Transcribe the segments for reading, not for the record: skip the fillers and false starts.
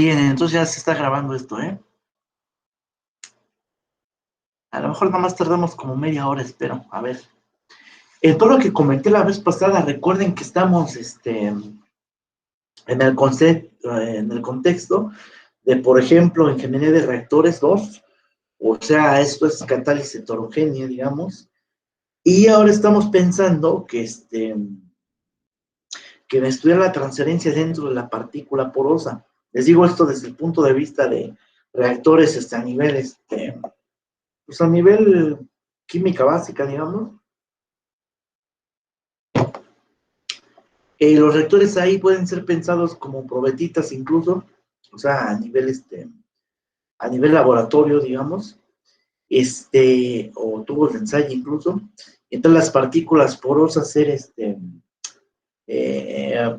Bien, entonces ya se está grabando esto, ¿eh? A lo mejor nada más tardamos como media hora, espero. A ver. Todo lo que comenté la vez pasada, recuerden que estamos en el contexto de, por ejemplo, ingeniería de reactores 2, o sea, esto es catálisis heterogénea, digamos, y ahora estamos pensando que en estudiar la transferencia dentro de la partícula porosa. Les digo esto desde el punto de vista de reactores a nivel pues a nivel química básica, digamos. Los reactores ahí pueden ser pensados como probetitas incluso, o sea, a nivel laboratorio, digamos, o tubos de ensayo incluso. Entonces las partículas porosas ser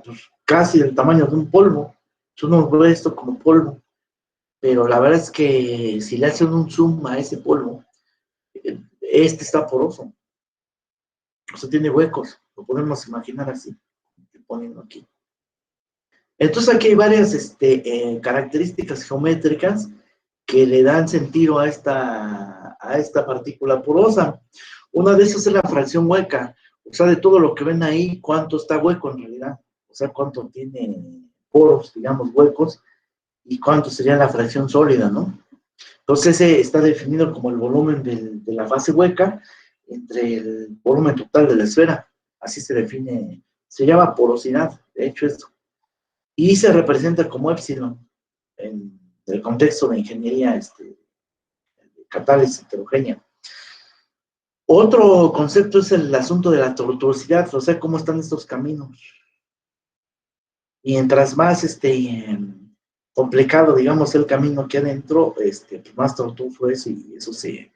pues, casi del tamaño de un polvo. Uno ve esto como polvo, pero la verdad es que si le hacen un zoom a ese polvo, está poroso, o sea, tiene huecos, lo podemos imaginar así, poniendo aquí. Entonces aquí hay varias características geométricas que le dan sentido a esta partícula porosa. Una de esas es la fracción hueca, o sea, de todo lo que ven ahí, cuánto está hueco en realidad, o sea, cuánto tiene poros, digamos, huecos, y cuánto sería la fracción sólida, ¿no? Entonces ese está definido como el volumen de la fase hueca entre el volumen total de la esfera, así se define, se llama porosidad, de hecho es, y se representa como épsilon en el contexto de ingeniería catálisis heterogénea. Otro concepto es el asunto de la tortuosidad, o sea, cómo están estos caminos. Y mientras más complicado, digamos, el camino que adentro, pues más tortuoso es, y eso se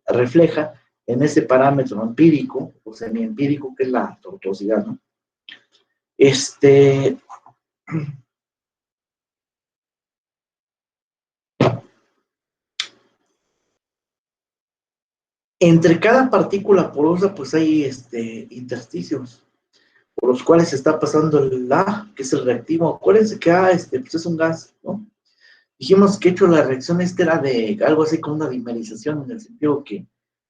refleja en ese parámetro empírico o semiempírico que es la tortuosidad, ¿no? Entre cada partícula porosa, pues hay intersticios por los cuales se está pasando el A, que es el reactivo. Acuérdense que A pues es un gas, ¿no? Dijimos que hecho la reacción era de algo así como una dimerización, en el sentido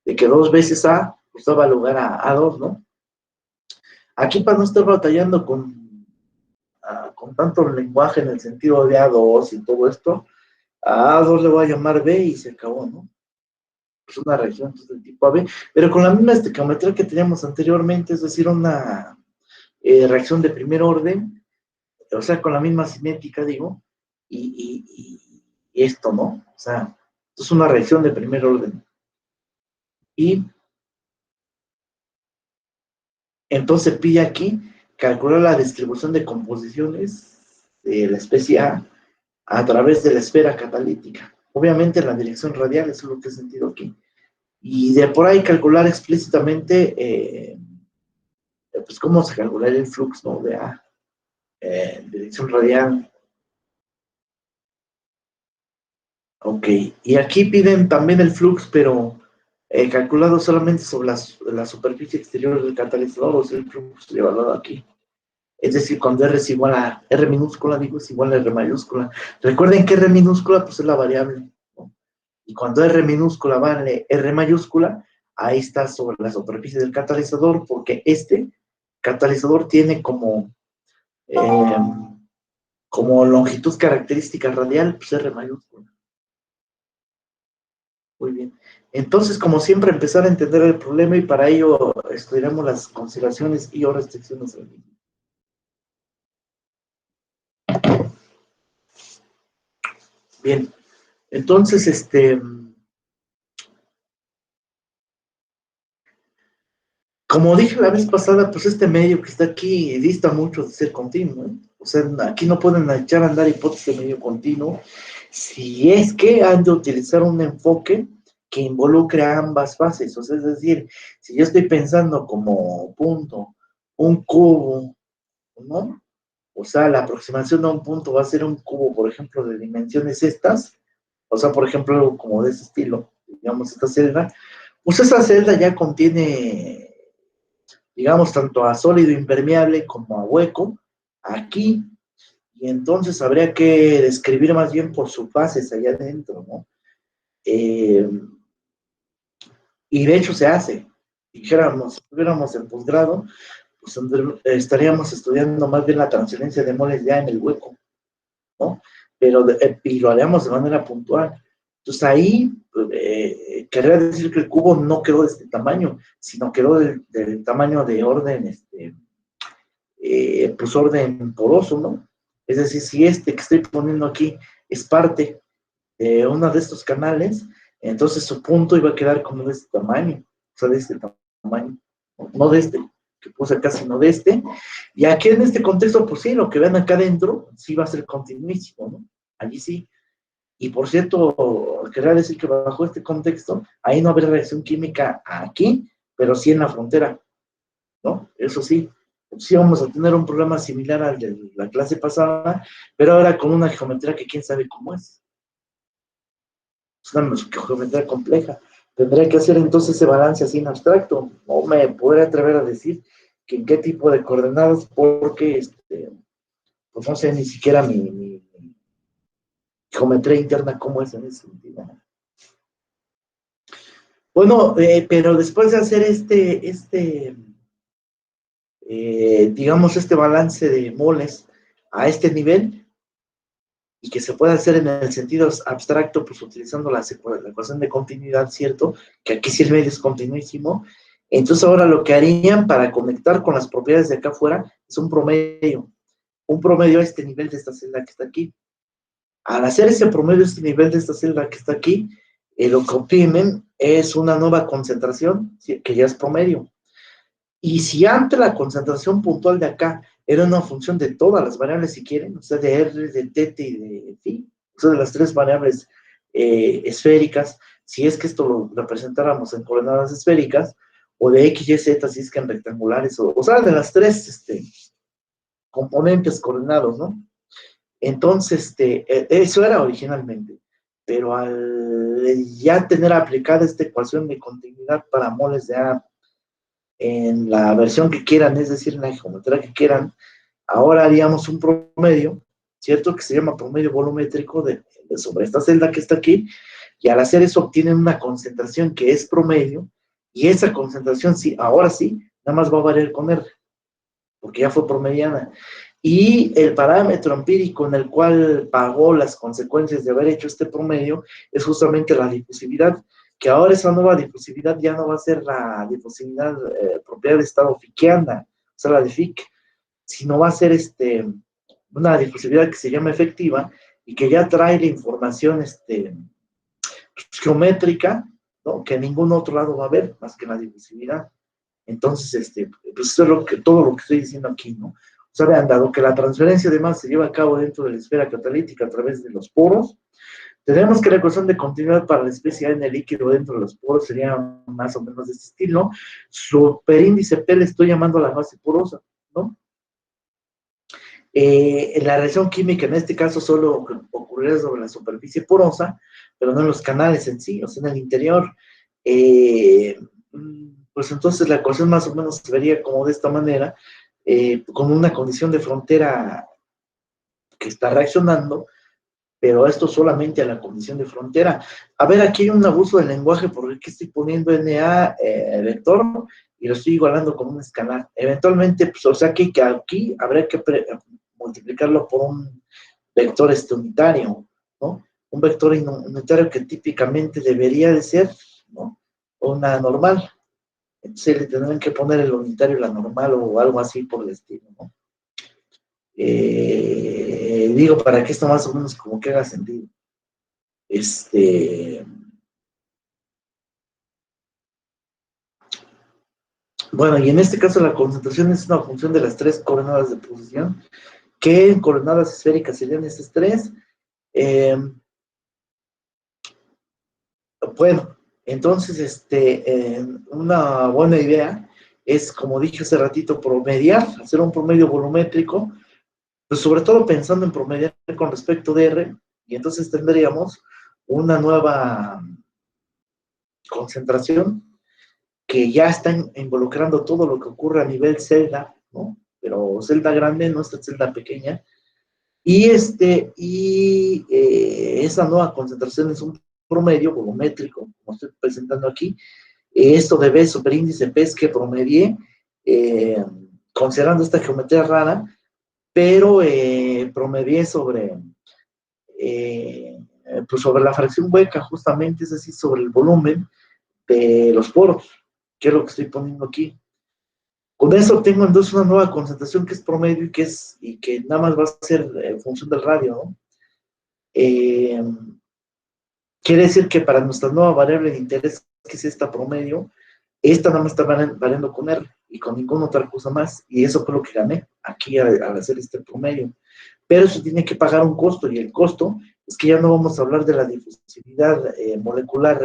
de que 2 veces A pues daba lugar a A2, ¿no? Aquí, para no estar batallando con tanto lenguaje en el sentido de A2 y todo esto, a A2 le voy a llamar B y se acabó, ¿no? Es una reacción del tipo AB, pero con la misma estequiometría que teníamos anteriormente, es decir, una reacción de primer orden, o sea, con la misma cinética, digo, y esto, ¿no? O sea, es una reacción de primer orden. Y entonces pide aquí calcular la distribución de composiciones de la especie a través de la esfera catalítica. Obviamente en la dirección radial, eso es lo que he sentido aquí. Y de por ahí calcular explícitamente, pues cómo se calcularía el flujo, ¿no? De A, dirección radial. Ok, y aquí piden también el flux, pero calculado solamente sobre la superficie exterior del catalizador, o sea, el flux evaluado aquí. Es decir, cuando R es igual a R minúscula, digo, es igual a R mayúscula. Recuerden que R minúscula, pues es la variable, ¿no? Y cuando R minúscula vale R mayúscula, ahí está sobre la superficie del catalizador, porque este catalizador tiene eh, como longitud característica radial, pues R mayúscula. Muy bien. Entonces, como siempre, empezar a entender el problema, y para ello estudiaremos las consideraciones y o restricciones del mismo. Bien, entonces, como dije la vez pasada, pues este medio que está aquí dista mucho de ser continuo, ¿eh? O sea, aquí no pueden echar a andar hipótesis de medio continuo si es que han de utilizar un enfoque que involucre a ambas fases. O sea, es decir, si yo estoy pensando como punto, un cubo, ¿no? O sea, la aproximación a un punto va a ser un cubo, por ejemplo, de dimensiones estas, o sea, por ejemplo, algo como de ese estilo, digamos, esta celda, pues esa celda ya contiene, digamos, tanto a sólido impermeable como a hueco, aquí, y entonces habría que describir más bien por sus fases allá adentro, ¿no? Y de hecho se hace. Dijéramos, si estuviéramos en posgrado, pues estaríamos estudiando más bien la transferencia de moles ya en el hueco, ¿no? Pero y lo haríamos de manera puntual. Entonces ahí querría decir que el cubo no quedó de este tamaño, sino quedó del tamaño de orden, pues orden poroso, ¿no? Es decir, si este que estoy poniendo aquí es parte de uno de estos canales, entonces su punto iba a quedar como de este tamaño, o sea, de este tamaño, no de este, que puse acá, sino de este. Y aquí en este contexto, pues sí, lo que ven acá adentro, sí va a ser continuísimo, ¿no? Allí sí. Y por cierto, quería decir que bajo este contexto, ahí no habrá reacción química aquí, pero sí en la frontera, ¿no? Eso sí, sí vamos a tener un problema similar al de la clase pasada, pero ahora con una geometría que quién sabe cómo es. Es una geometría compleja. Tendría que hacer entonces ese balance así en abstracto. No me podría atrever a decir que en qué tipo de coordenadas, porque pues no sé ni siquiera mi geometría interna cómo es en ese sentido. Bueno, pero después de hacer digamos, este balance de moles a este nivel, y que se puede hacer en el sentido abstracto, pues utilizando la ecuación de continuidad, ¿cierto? Que aquí sí el medio es continuísimo. Entonces ahora lo que harían para conectar con las propiedades de acá afuera es un promedio a este nivel de esta celda que está aquí. Al hacer ese promedio a este nivel de esta celda que está aquí, lo que obtienen es una nueva concentración, que ya es promedio. Y si antes la concentración puntual de acá era una función de todas las variables, si quieren, o sea, de R, de θ y de phi, o sea, de las tres variables esféricas, si es que esto lo representáramos en coordenadas esféricas, o de X, Y, Z, si es que en rectangulares, o sea, de las tres componentes coordenados, ¿no? Entonces, eso era originalmente, pero al ya tener aplicada esta ecuación de continuidad para moles de A en la versión que quieran, es decir, en la geometría que quieran, ahora haríamos un promedio, ¿cierto? Que se llama promedio volumétrico sobre esta celda que está aquí, y al hacer eso obtienen una concentración que es promedio, y esa concentración, sí, ahora sí, nada más va a variar con R, porque ya fue promediana. Y el parámetro empírico en el cual pagó las consecuencias de haber hecho este promedio es justamente la difusividad, que ahora esa nueva difusividad ya no va a ser la difusividad propiedad de estado fickiana, o sea, la de Fick, sino va a ser una difusividad que se llama efectiva y que ya trae la información geométrica, ¿no? Que en ningún otro lado va a haber más que la difusividad. Entonces, pues eso es todo lo que estoy diciendo aquí, ¿no? O sea, vean, dado que la transferencia de masa se lleva a cabo dentro de la esfera catalítica a través de los poros, tenemos que la ecuación de continuidad para la especie A en el líquido dentro de los poros sería más o menos de este estilo. Superíndice P le estoy llamando a la fase porosa, ¿no? La reacción química en este caso solo ocurrirá sobre la superficie porosa, pero no en los canales en sí, o sea, en el interior. Pues entonces la ecuación más o menos se vería como de esta manera, con una condición de frontera que está reaccionando, pero esto solamente a la condición de frontera. A ver, aquí hay un abuso del lenguaje porque aquí estoy poniendo NA vector y lo estoy igualando con un escalar. Eventualmente, pues, o sea, que aquí habría que multiplicarlo por un vector unitario, ¿no? Un vector unitario que típicamente debería de ser, ¿no? Una normal. Entonces le tendrán que poner el unitario y la normal o algo así por el estilo, ¿no? Digo, para que esto más o menos como que haga sentido. Bueno, y en este caso la concentración es una función de las tres coordenadas de posición, que en coordenadas esféricas serían estas tres. Bueno, entonces, una buena idea es, como dije hace ratito, promediar, hacer un promedio volumétrico, pues sobre todo pensando en promediar con respecto de R, y entonces tendríamos una nueva concentración que ya está involucrando todo lo que ocurre a nivel celda, ¿no? Pero celda grande, no esta celda pequeña, Esa nueva concentración es un promedio volumétrico, como estoy presentando aquí. Esto de B sobre índice P es que promedié, considerando esta geometría rara, pero promedié pues sobre la fracción hueca, justamente, es decir, sobre el volumen de los poros, que es lo que estoy poniendo aquí. Con eso tengo entonces una nueva concentración que es promedio y que nada más va a ser en función del radio, ¿no? Eh, Quiere decir que para nuestra nueva variable de interés, que es esta promedio, esta nada más está variando con R y con ninguna otra cosa más. Y eso fue lo que gané aquí al hacer este promedio. Pero eso tiene que pagar un costo, y el costo es que ya no vamos a hablar de la difusividad molecular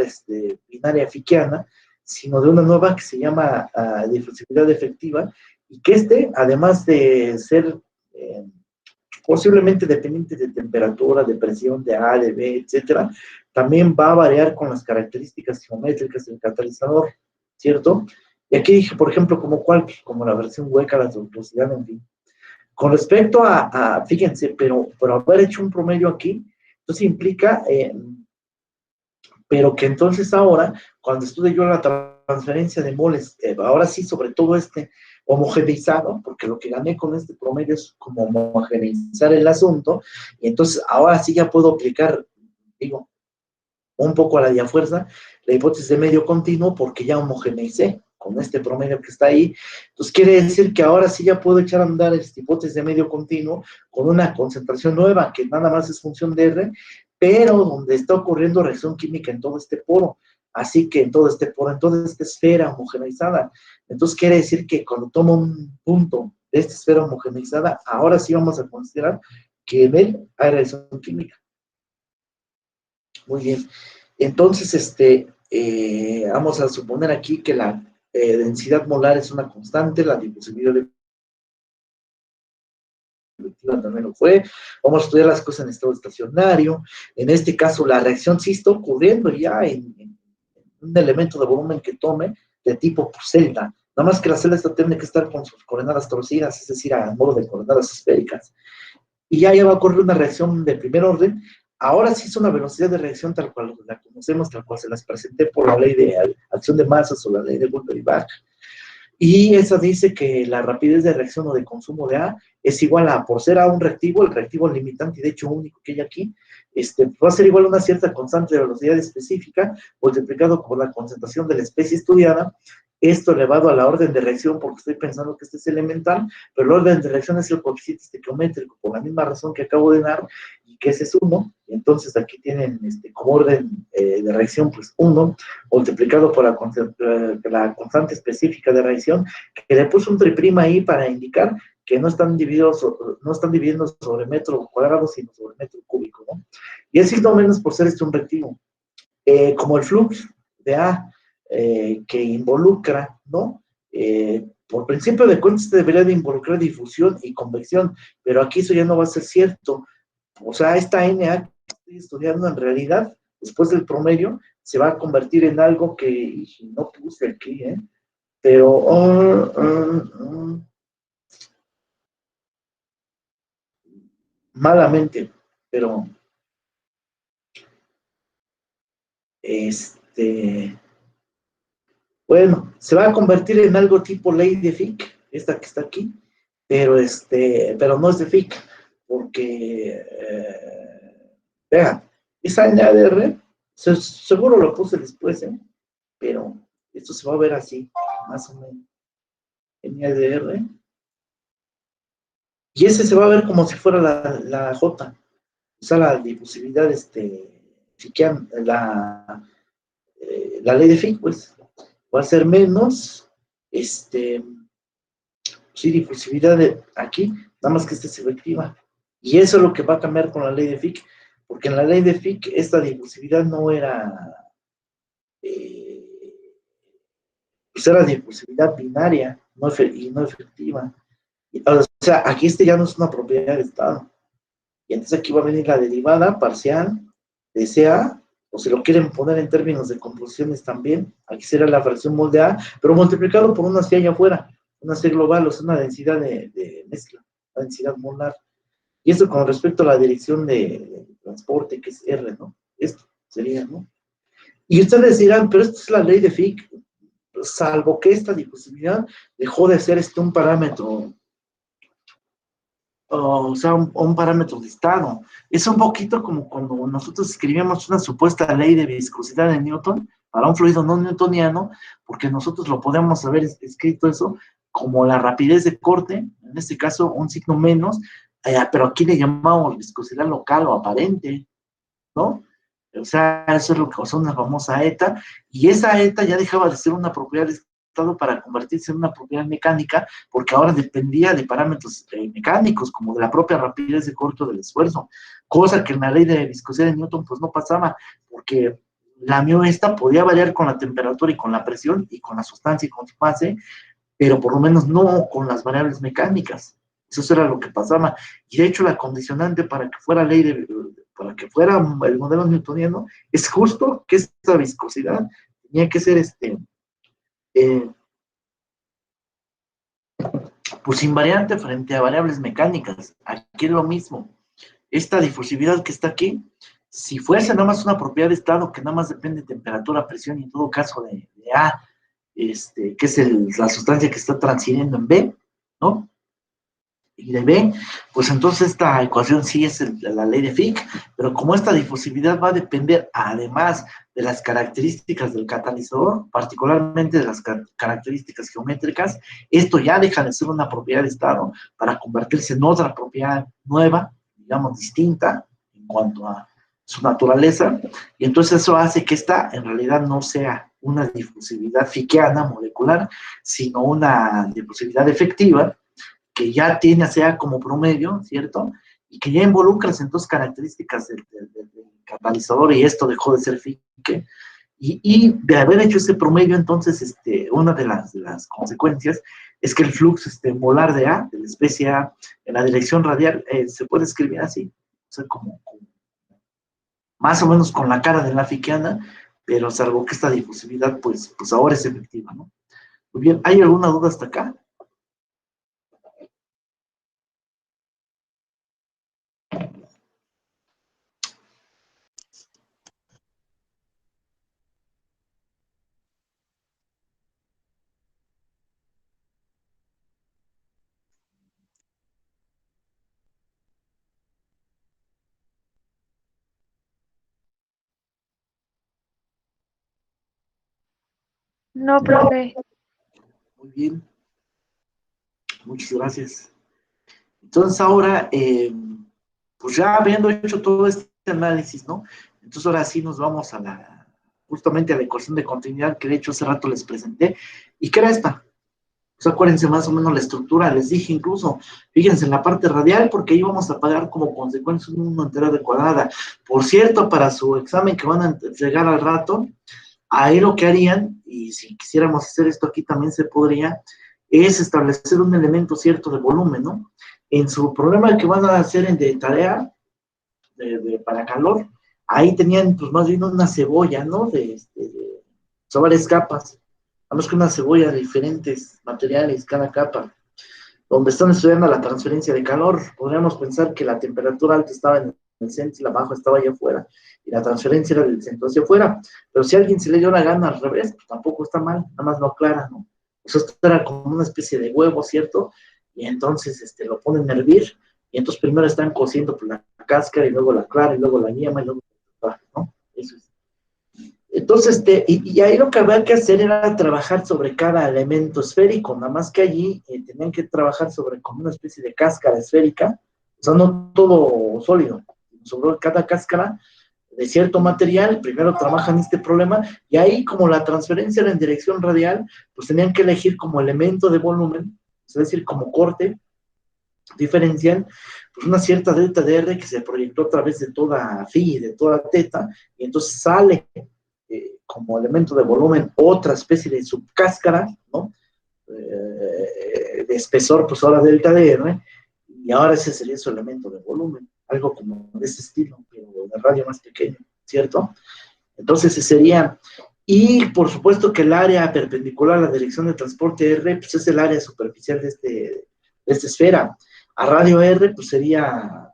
binaria fickiana, sino de una nueva que se llama difusividad efectiva, y que además de ser posiblemente dependiente de temperatura, de presión, de A, de B, etcétera, también va a variar con las características geométricas del catalizador, ¿cierto? Y aquí dije, por ejemplo, como la versión hueca, la tortuosidad, en fin. Con respecto fíjense, pero haber hecho un promedio aquí, entonces implica, pero que entonces ahora, cuando estudie yo la transferencia de moles, ahora sí, sobre todo homogeneizado, porque lo que gané con este promedio es como homogeneizar el asunto, y entonces ahora sí ya puedo aplicar, digo, un poco a la diafuerza, la hipótesis de medio continuo, porque ya homogeneicé con este promedio que está ahí. Entonces quiere decir que ahora sí ya puedo echar a andar esta hipótesis de medio continuo con una concentración nueva, que nada más es función de R, pero donde está ocurriendo reacción química en todo este poro. Así que en todo este poro, en toda esta esfera homogeneizada. Entonces quiere decir que cuando tomo un punto de esta esfera homogeneizada, ahora sí vamos a considerar que en él hay reacción química. Muy bien. Entonces, vamos a suponer aquí que la densidad molar es una constante, la difusividad efectiva también lo fue. Vamos a estudiar las cosas en estado estacionario. En este caso, la reacción sí está ocurriendo ya en un elemento de volumen que tome de tipo celda. Nada más que la celda tiene que estar con sus coordenadas torcidas, es decir, a modo de coordenadas esféricas. Y ya va a ocurrir una reacción de primer orden. Ahora sí es una velocidad de reacción tal cual la conocemos, tal cual se las presenté por la ley de acción de masas o la ley de Wolter y Bach. Y esa dice que la rapidez de reacción o de consumo de A es igual a, por ser A un reactivo, el reactivo limitante y de hecho único que hay aquí, va a ser igual a una cierta constante de velocidad específica multiplicado por la concentración de la especie estudiada, esto elevado a la orden de reacción, porque estoy pensando que este es elemental, pero el orden de reacción es el coeficiente estequiométrico, por la misma razón que acabo de dar, y que ese es 1, y entonces aquí tienen como orden de reacción, pues 1, multiplicado por la constante específica de reacción, que le puse un triprima ahí para indicar que no están dividiendo sobre metro cuadrado, sino sobre metro cúbico, ¿no? Y el signo menos por ser un reactivo. Como el flux de A, que involucra, ¿no? Por principio de cuentas debería de involucrar difusión y convección, pero aquí eso ya no va a ser cierto. O sea, esta NA que estoy estudiando en realidad, después del promedio, se va a convertir en algo que no puse aquí, pero malamente, pero bueno, se va a convertir en algo tipo ley de Fick, esta que está aquí, pero no es de Fick, porque vean, esa NADR, seguro lo puse después, pero esto se va a ver así, más o menos. NADR. Y ese se va a ver como si fuera la J, o sea, la difusividad, la ley de Fick, pues, va a ser menos, sí, difusividad aquí, nada más que es efectiva. Y eso es lo que va a cambiar con la ley de Fick, porque en la ley de Fick esta difusividad no era, pues era difusividad binaria y no efectiva. O sea, aquí ya no es una propiedad de estado. Y entonces aquí va a venir la derivada parcial de CA, o si lo quieren poner en términos de composiciones también, aquí será la fracción mol de A, pero multiplicado por una C allá afuera, una C global, o sea, una densidad de mezcla, una densidad molar. Y esto con respecto a la dirección de transporte, que es R, ¿no? Esto sería, ¿no? Y ustedes dirán, pero esto es la ley de Fick, salvo que esta difusividad dejó de ser un parámetro, o sea, un parámetro de estado. Es un poquito como cuando nosotros escribíamos una supuesta ley de viscosidad de Newton para un fluido no newtoniano, porque nosotros lo podemos haber escrito eso como la rapidez de corte, en este caso un signo menos, pero aquí le llamamos viscosidad local o aparente, ¿no? O sea, eso es lo que causó una famosa ETA, y esa ETA ya dejaba de ser una propiedad de estado para convertirse en una propiedad mecánica, porque ahora dependía de parámetros mecánicos, como de la propia rapidez de corto del esfuerzo, cosa que en la ley de viscosidad de Newton pues no pasaba, porque la μ esta podía variar con la temperatura y con la presión y con la sustancia y con su fase, pero por lo menos no con las variables mecánicas. Eso era lo que pasaba. Y de hecho la condicionante para que fuera para que fuera el modelo newtoniano es justo que esta viscosidad tenía que ser eh, pues invariante frente a variables mecánicas. Aquí es lo mismo. Esta difusividad que está aquí, si fuese nada más una propiedad de estado que nada más depende de temperatura, presión y en todo caso de A, que es la sustancia que está transfiriendo en B, ¿no? Y de B, pues entonces esta ecuación sí es la ley de Fick, pero como esta difusividad va a depender además de las características del catalizador, particularmente de las características geométricas, esto ya deja de ser una propiedad de estado para convertirse en otra propiedad nueva, digamos distinta en cuanto a su naturaleza, y entonces eso hace que esta en realidad no sea una difusividad fickiana molecular, sino una difusividad efectiva, que ya tiene sea como promedio, ¿cierto? Y que ya involucra entonces características del catalizador, y esto dejó de ser Fick. Y de haber hecho ese promedio, entonces, una de las consecuencias es que el flux molar de A, de la especie A, en la dirección radial, se puede escribir así, o sea, como más o menos con la cara de la fickiana, pero salvo que esta difusividad, pues ahora es efectiva, ¿no? Muy bien, ¿hay alguna duda hasta acá? No, profe. Muy bien, muchas gracias. Entonces ahora, pues ya habiendo hecho todo este análisis, ¿no? Entonces ahora sí nos vamos justamente a la ecuación de continuidad que de hecho hace rato les presenté, y que era esta. Pues acuérdense más o menos la estructura, les dije incluso, fíjense en la parte radial, porque ahí vamos a pagar como consecuencia un 1 entero de cuadrada. Por cierto, para su examen que van a entregar al rato, ahí lo que harían, y si quisiéramos hacer esto aquí también se podría, es establecer un elemento cierto de volumen, ¿no? En su programa que van a hacer de tarea, para calor, ahí tenían pues más bien una cebolla, ¿no? Son varias capas, vamos que una cebolla de diferentes materiales, cada capa, donde están estudiando la transferencia de calor. Podríamos pensar que la temperatura alta estaba en el centro y la baja estaba allá afuera, y la transferencia era del centro hacia afuera, pero si a alguien se le dio la gana al revés, pues tampoco está mal, nada más no aclara, ¿no? Pues esto era como una especie de huevo, ¿cierto? Y entonces lo ponen a hervir, y entonces primero están cociendo pues, la cáscara, y luego la clara, y luego la yema, y luego la, ¿no? Eso es. Entonces, y ahí lo que había que hacer era trabajar sobre cada elemento esférico, nada más que allí tenían que trabajar sobre como una especie de cáscara esférica, o sea, no todo sólido, sobre cada cáscara de cierto material. Primero trabajan este problema, y ahí como la transferencia era en dirección radial, pues tenían que elegir como elemento de volumen, es decir, como corte diferencial, pues una cierta delta de R que se proyectó a través de toda phi y de toda teta, y entonces sale como elemento de volumen otra especie de subcáscara, ¿no? De espesor, pues ahora delta de R, y ahora ese sería su elemento de volumen, algo como de ese estilo, pero de radio más pequeño, ¿cierto? Entonces ese sería, y por supuesto que el área perpendicular a la dirección de transporte R, pues es el área superficial de esta esfera. A radio R, pues sería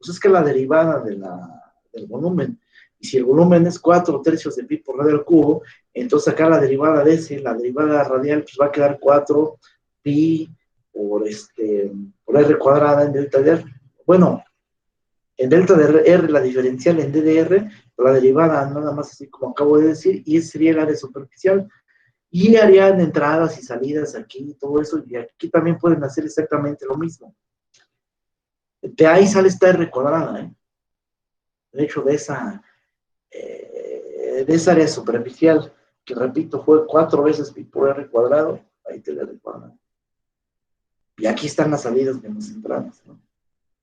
Pues es que la derivada del volumen, y si el volumen es 4/3 de pi por radio al cubo, entonces acá la derivada de ese, la derivada radial, pues va a quedar 4 pi por r cuadrada en delta de r. Bueno, en delta de r la diferencial en d de r, la derivada nada más así como acabo de decir, y ese sería el área superficial. Y harían entradas y salidas aquí y todo eso, y aquí también pueden hacer exactamente lo mismo. De ahí sale esta r cuadrada, ¿eh? De hecho, de esa área superficial, que repito, fue 4 veces pi por r cuadrado, ahí te la r cuadrada. Y aquí están las salidas menos entradas, ¿no?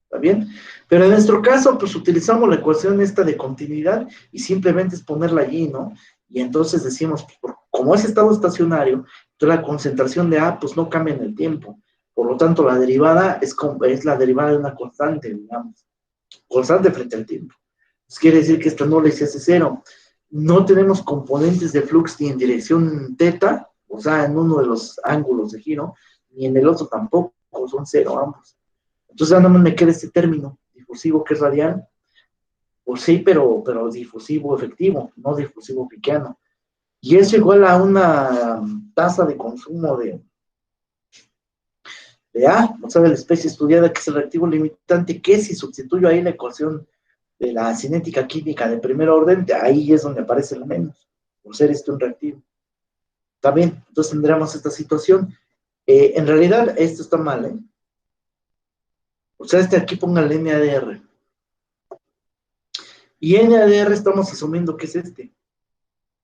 ¿Está bien? Pero en nuestro caso, pues utilizamos la ecuación esta de continuidad y simplemente es ponerla allí, ¿no? Y entonces decimos, pues, como es estado estacionario, entonces la concentración de A, pues no cambia en el tiempo. Por lo tanto, la derivada es la derivada de una constante, digamos, constante frente al tiempo. Pues quiere decir que esta no le se hace cero. No tenemos componentes de flux ni en dirección teta, o sea, en uno de los ángulos de giro, ni en el otro tampoco, son cero ambos. Entonces, nada más me queda este término difusivo que es radial. Pues sí, pero difusivo efectivo, no difusivo fickiano. Y eso igual a una tasa de consumo de A, o sea, de la especie estudiada, que es el reactivo limitante, que si sustituyo ahí la ecuación de la cinética química de primer orden, ahí es donde aparece el menos, por ser un reactivo. Está bien, entonces tendremos esta situación. En realidad, esto está mal, ¿eh? O sea, aquí pongan la NADR. Y NADR estamos asumiendo que es que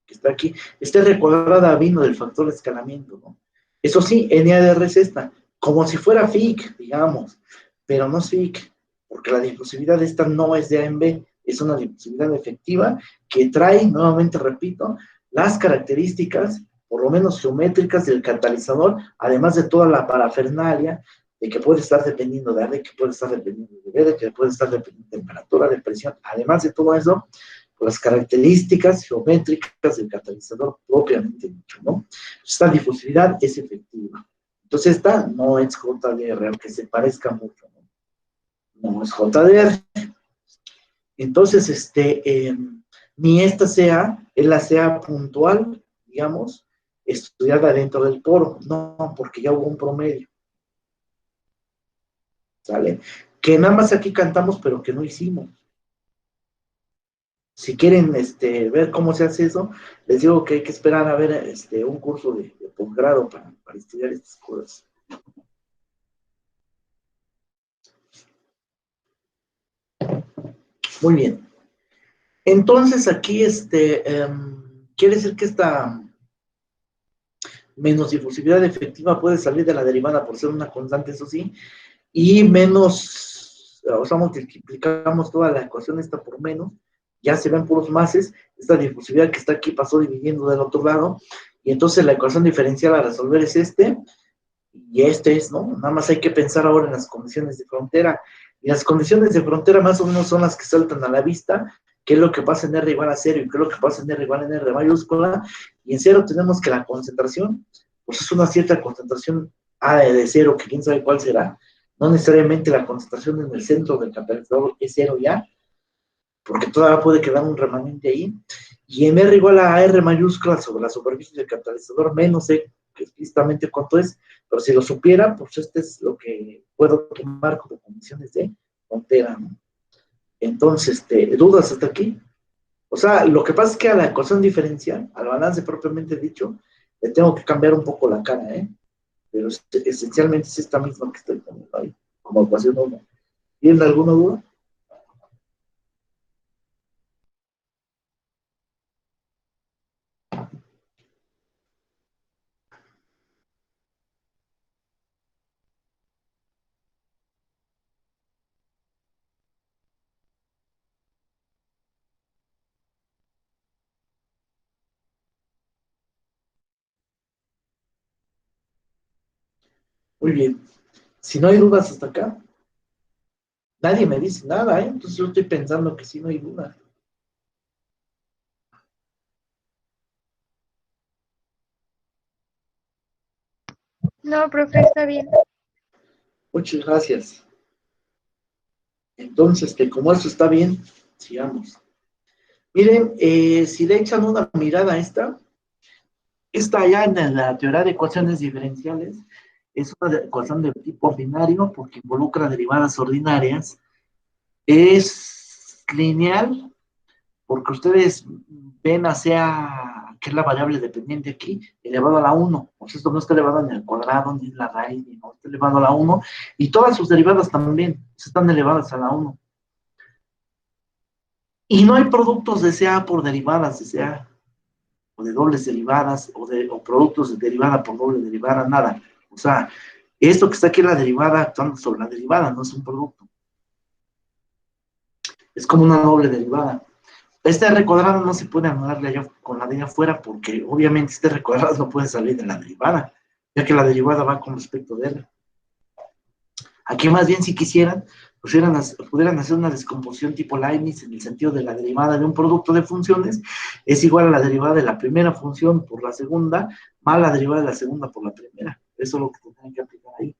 está aquí. Esta R cuadrada vino del factor de escalamiento, ¿no? Eso sí, NADR es esta, como si fuera FIC, digamos, pero no es FIC, porque la difusividad de esta no es de A en B, es una difusividad efectiva que trae, nuevamente repito, las características, por lo menos geométricas del catalizador, además de toda la parafernalia, de que puede estar dependiendo de A, de que puede estar dependiendo de B, de que puede estar dependiendo de temperatura, de presión, además de todo eso, las características geométricas del catalizador propiamente dicho, ¿no? Esta difusividad es efectiva. Entonces esta no es JDR, aunque se parezca mucho, ¿no? No es JDR. Entonces, ni esta CA es la CA puntual, digamos, estudiada dentro del poro, no, porque ya hubo un promedio, ¿sale? Que nada más aquí cantamos, pero que no hicimos. Si quieren ver cómo se hace eso, les digo que hay que esperar a ver un curso de posgrado para estudiar estas cosas. Muy bien. Entonces aquí quiere decir que esta menos difusividad efectiva puede salir de la derivada por ser una constante, eso sí, y menos, o sea, multiplicamos toda la ecuación esta por menos, ya se ven puros mases, esta difusividad que está aquí pasó dividiendo del otro lado, y entonces la ecuación diferencial a resolver es y es, ¿no? Nada más hay que pensar ahora en las condiciones de frontera, y las condiciones de frontera más o menos son las que saltan a la vista, qué es lo que pasa en R igual a 0 y qué es lo que pasa en R igual en R mayúscula, y en 0 tenemos que la concentración, pues es una cierta concentración A de 0, que quién sabe cuál será, no necesariamente la concentración en el centro del catalizador es 0 ya, porque todavía puede quedar un remanente ahí, y en R igual a R mayúscula sobre la superficie del catalizador menos E, que explícitamente cuánto es, pero si lo supiera, pues es lo que puedo tomar como condiciones de frontera, ¿no? Entonces, ¿dudas hasta aquí? O sea, lo que pasa es que a la ecuación diferencial, al balance propiamente dicho, le tengo que cambiar un poco la cara, ¿eh? Pero esencialmente es esta misma que estoy poniendo ahí, como ecuación 1. ¿Tienen alguna duda? Muy bien. Si no hay dudas hasta acá, nadie me dice nada, ¿eh? Entonces yo estoy pensando que sí no hay dudas. No, profe, está bien. Muchas gracias. Entonces, como esto está bien, sigamos. Miren, si le echan una mirada a esta ya en la teoría de ecuaciones diferenciales, es una ecuación de tipo ordinario porque involucra derivadas ordinarias. Es lineal porque ustedes ven hacia, que es la variable dependiente aquí, elevado a la 1. Pues esto no está elevado ni al cuadrado, ni en la raíz, ni no, está elevado a la 1. Y todas sus derivadas también están elevadas a la 1. Y no hay productos de CA por derivadas de CA, o de dobles derivadas, o productos de derivada por doble derivada, nada. O sea, esto que está aquí es la derivada actuando sobre la derivada, no es un producto. Es como una doble derivada. Este R cuadrado no se puede anular con la de allá afuera porque obviamente este R cuadrado no puede salir de la derivada, ya que la derivada va con respecto de R. Aquí más bien si quisieran, pudieran hacer una descomposición tipo Leibniz en el sentido de la derivada de un producto de funciones es igual a la derivada de la primera función por la segunda, más la derivada de la segunda por la primera. Eso es lo que tendrán que aplicar ahí.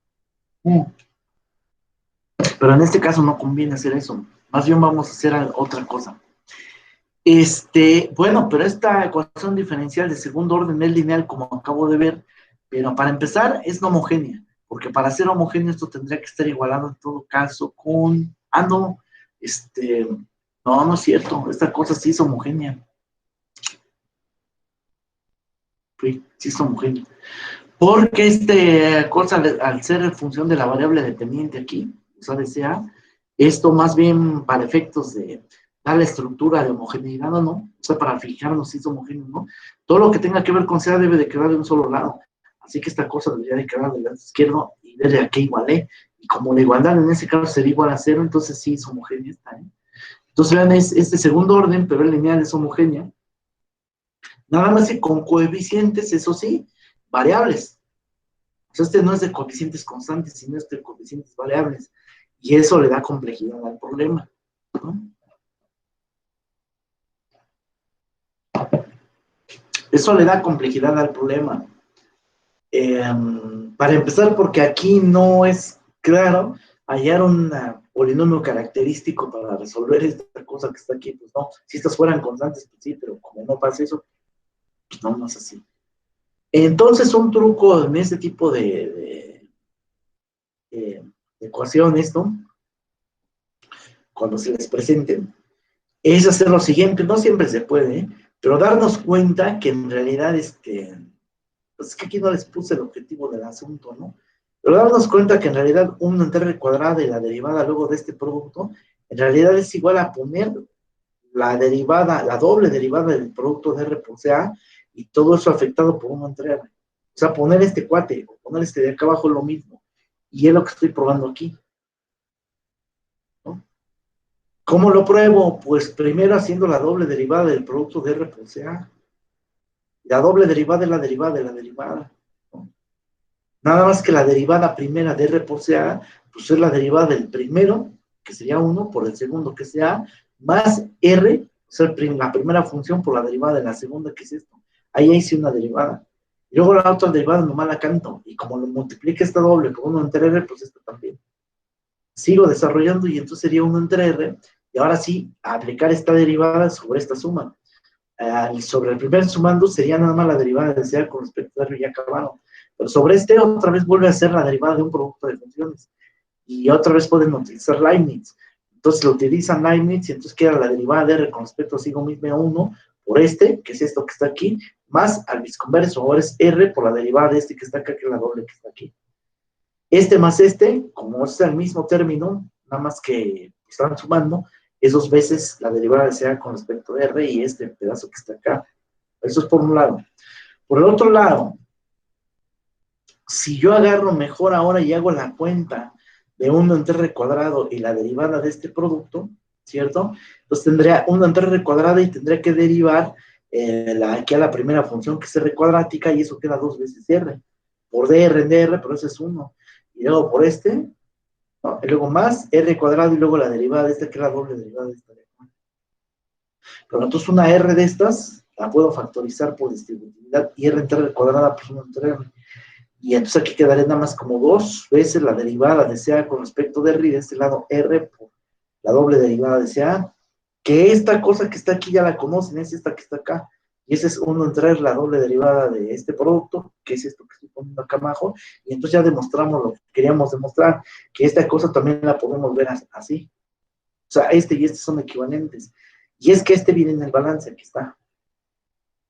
Pero en este caso no conviene hacer eso. Más bien vamos a hacer otra cosa. Bueno, pero esta ecuación diferencial de segundo orden es lineal, como acabo de ver, pero para empezar es no homogénea, porque para ser homogéneo esto tendría que estar igualado en todo caso con, no, no es cierto, esta cosa sí es homogénea. Sí es homogénea. Porque esta cosa, al ser en función de la variable dependiente aquí, o sea, de CA, esto más bien para efectos de dar la estructura de homogeneidad o no, o sea, para fijarnos si es homogéneo o no, todo lo que tenga que ver con CA debe de quedar de un solo lado. Así que esta cosa debería de quedar del lado izquierdo y ver a qué igualé. Y como la igualdad en ese caso sería igual a 0, entonces sí es homogénea esta, ¿eh? Entonces vean, es este segundo orden, pero el lineal es homogénea. Nada más que con coeficientes, eso sí, variables. O sea, no es de coeficientes constantes, sino es de coeficientes variables. Y eso le da complejidad al problema, ¿no? Eso le da complejidad al problema. Para empezar, porque aquí no es claro hallar un polinomio característico para resolver esta cosa que está aquí, pues no. Si estas fueran constantes, pues sí, pero como no pasa eso, pues no es así. Entonces, un truco en este tipo de ecuaciones, ¿no? Cuando se les presenten, es hacer lo siguiente, no siempre se puede, ¿eh? Pero darnos cuenta que en realidad, pues es que aquí no les puse el objetivo del asunto, ¿no? Pero darnos cuenta que en realidad 1 entre r cuadrada y la derivada luego de este producto, en realidad es igual a poner la derivada, la doble derivada del producto de r por CA, y todo eso afectado por 1 entre r. O sea, poner este cuate, o poner este de acá abajo es lo mismo. Y es lo que estoy probando aquí, ¿no? ¿Cómo lo pruebo? Pues primero haciendo la doble derivada del producto de r por CA. La doble derivada es la derivada de la derivada, ¿no? Nada más que la derivada primera de r por CA, pues es la derivada del primero, que sería 1, por el segundo, que sea, más r, o sea, la primera función por la derivada de la segunda, que es esto. Ahí hice una derivada. Y luego la otra derivada nomás la canto, y como lo multiplica esta doble por 1 entre r, pues esto también. Sigo desarrollando y entonces sería 1 entre r, y ahora sí, aplicar esta derivada sobre esta suma. Y sobre el primer sumando sería nada más la derivada de CA con respecto a R, y ya acabaron. Pero sobre este otra vez vuelve a ser la derivada de un producto de funciones. Y otra vez pueden utilizar Leibniz. Entonces lo utilizan Leibniz y entonces queda la derivada de R con respecto a sigma misma 1 por este, que es esto que está aquí, más al bisconverso, ahora es R por la derivada de este que está acá, que es la doble que está aquí. Este más este, como es el mismo término, nada más que están sumando, es 2 veces la derivada de CA con respecto a R y este pedazo que está acá. Eso es por un lado. Por el otro lado, si yo agarro mejor ahora y hago la cuenta de 1 entre r cuadrado y la derivada de este producto, ¿cierto? Entonces tendría 1 entre r cuadrado y tendría que derivar aquí a la primera función que es r cuadrática y eso queda 2 veces r. Por dr en dr, pero eso es 1. Y luego por este, ¿no? Y luego más r cuadrado y luego la derivada de esta que es la doble derivada de esta. Pero entonces una r de estas la puedo factorizar por distributividad y r entre r cuadrada pues 1 entre r. Y entonces aquí quedaría nada más como 2 veces la derivada de CA con respecto de R y de este lado R por la doble derivada de CA, que esta cosa que está aquí ya la conocen, es esta que está acá, y ese es uno entre la doble derivada de este producto, que es esto que estoy poniendo acá abajo, y entonces ya demostramos lo que queríamos demostrar, que esta cosa también la podemos ver así. O sea, este y este son equivalentes. Y es que este viene en el balance, aquí está.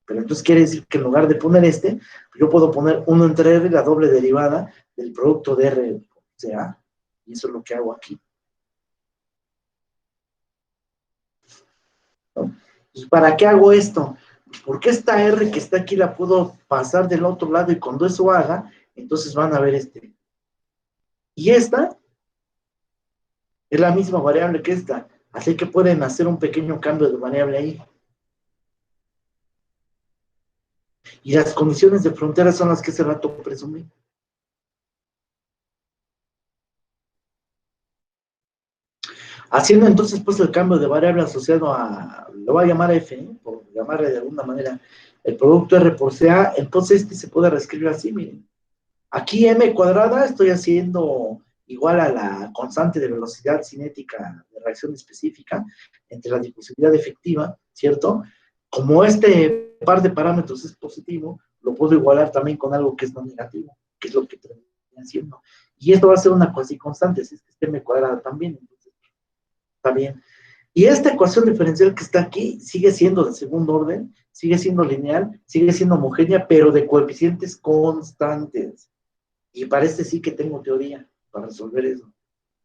Pero entonces quiere decir que en lugar de poner este, yo puedo poner 1 entre R, la doble derivada del producto de R, o sea, y eso es lo que hago aquí. ¿No? ¿Y para qué hago esto? Porque esta R que está aquí la puedo pasar del otro lado y cuando eso haga, entonces van a ver este. Y esta es la misma variable que esta, así que pueden hacer un pequeño cambio de variable ahí. Y las condiciones de frontera son las que hace rato presumí. Haciendo entonces pues el cambio de variable asociado a, lo voy a llamar f, por llamarle de alguna manera, el producto R por CA, entonces este se puede reescribir así, miren. Aquí m cuadrada estoy haciendo igual a la constante de velocidad cinética de reacción específica entre la difusividad efectiva, ¿cierto? Como este par de parámetros es positivo, lo puedo igualar también con algo que es no negativo, que es lo que termina haciendo. Y esto va a ser una cuasi constante, si es que este m cuadrada también, entonces está bien. Y esta ecuación diferencial que está aquí sigue siendo de segundo orden, sigue siendo lineal, sigue siendo homogénea, pero de coeficientes constantes. Y para este sí que tengo teoría para resolver eso.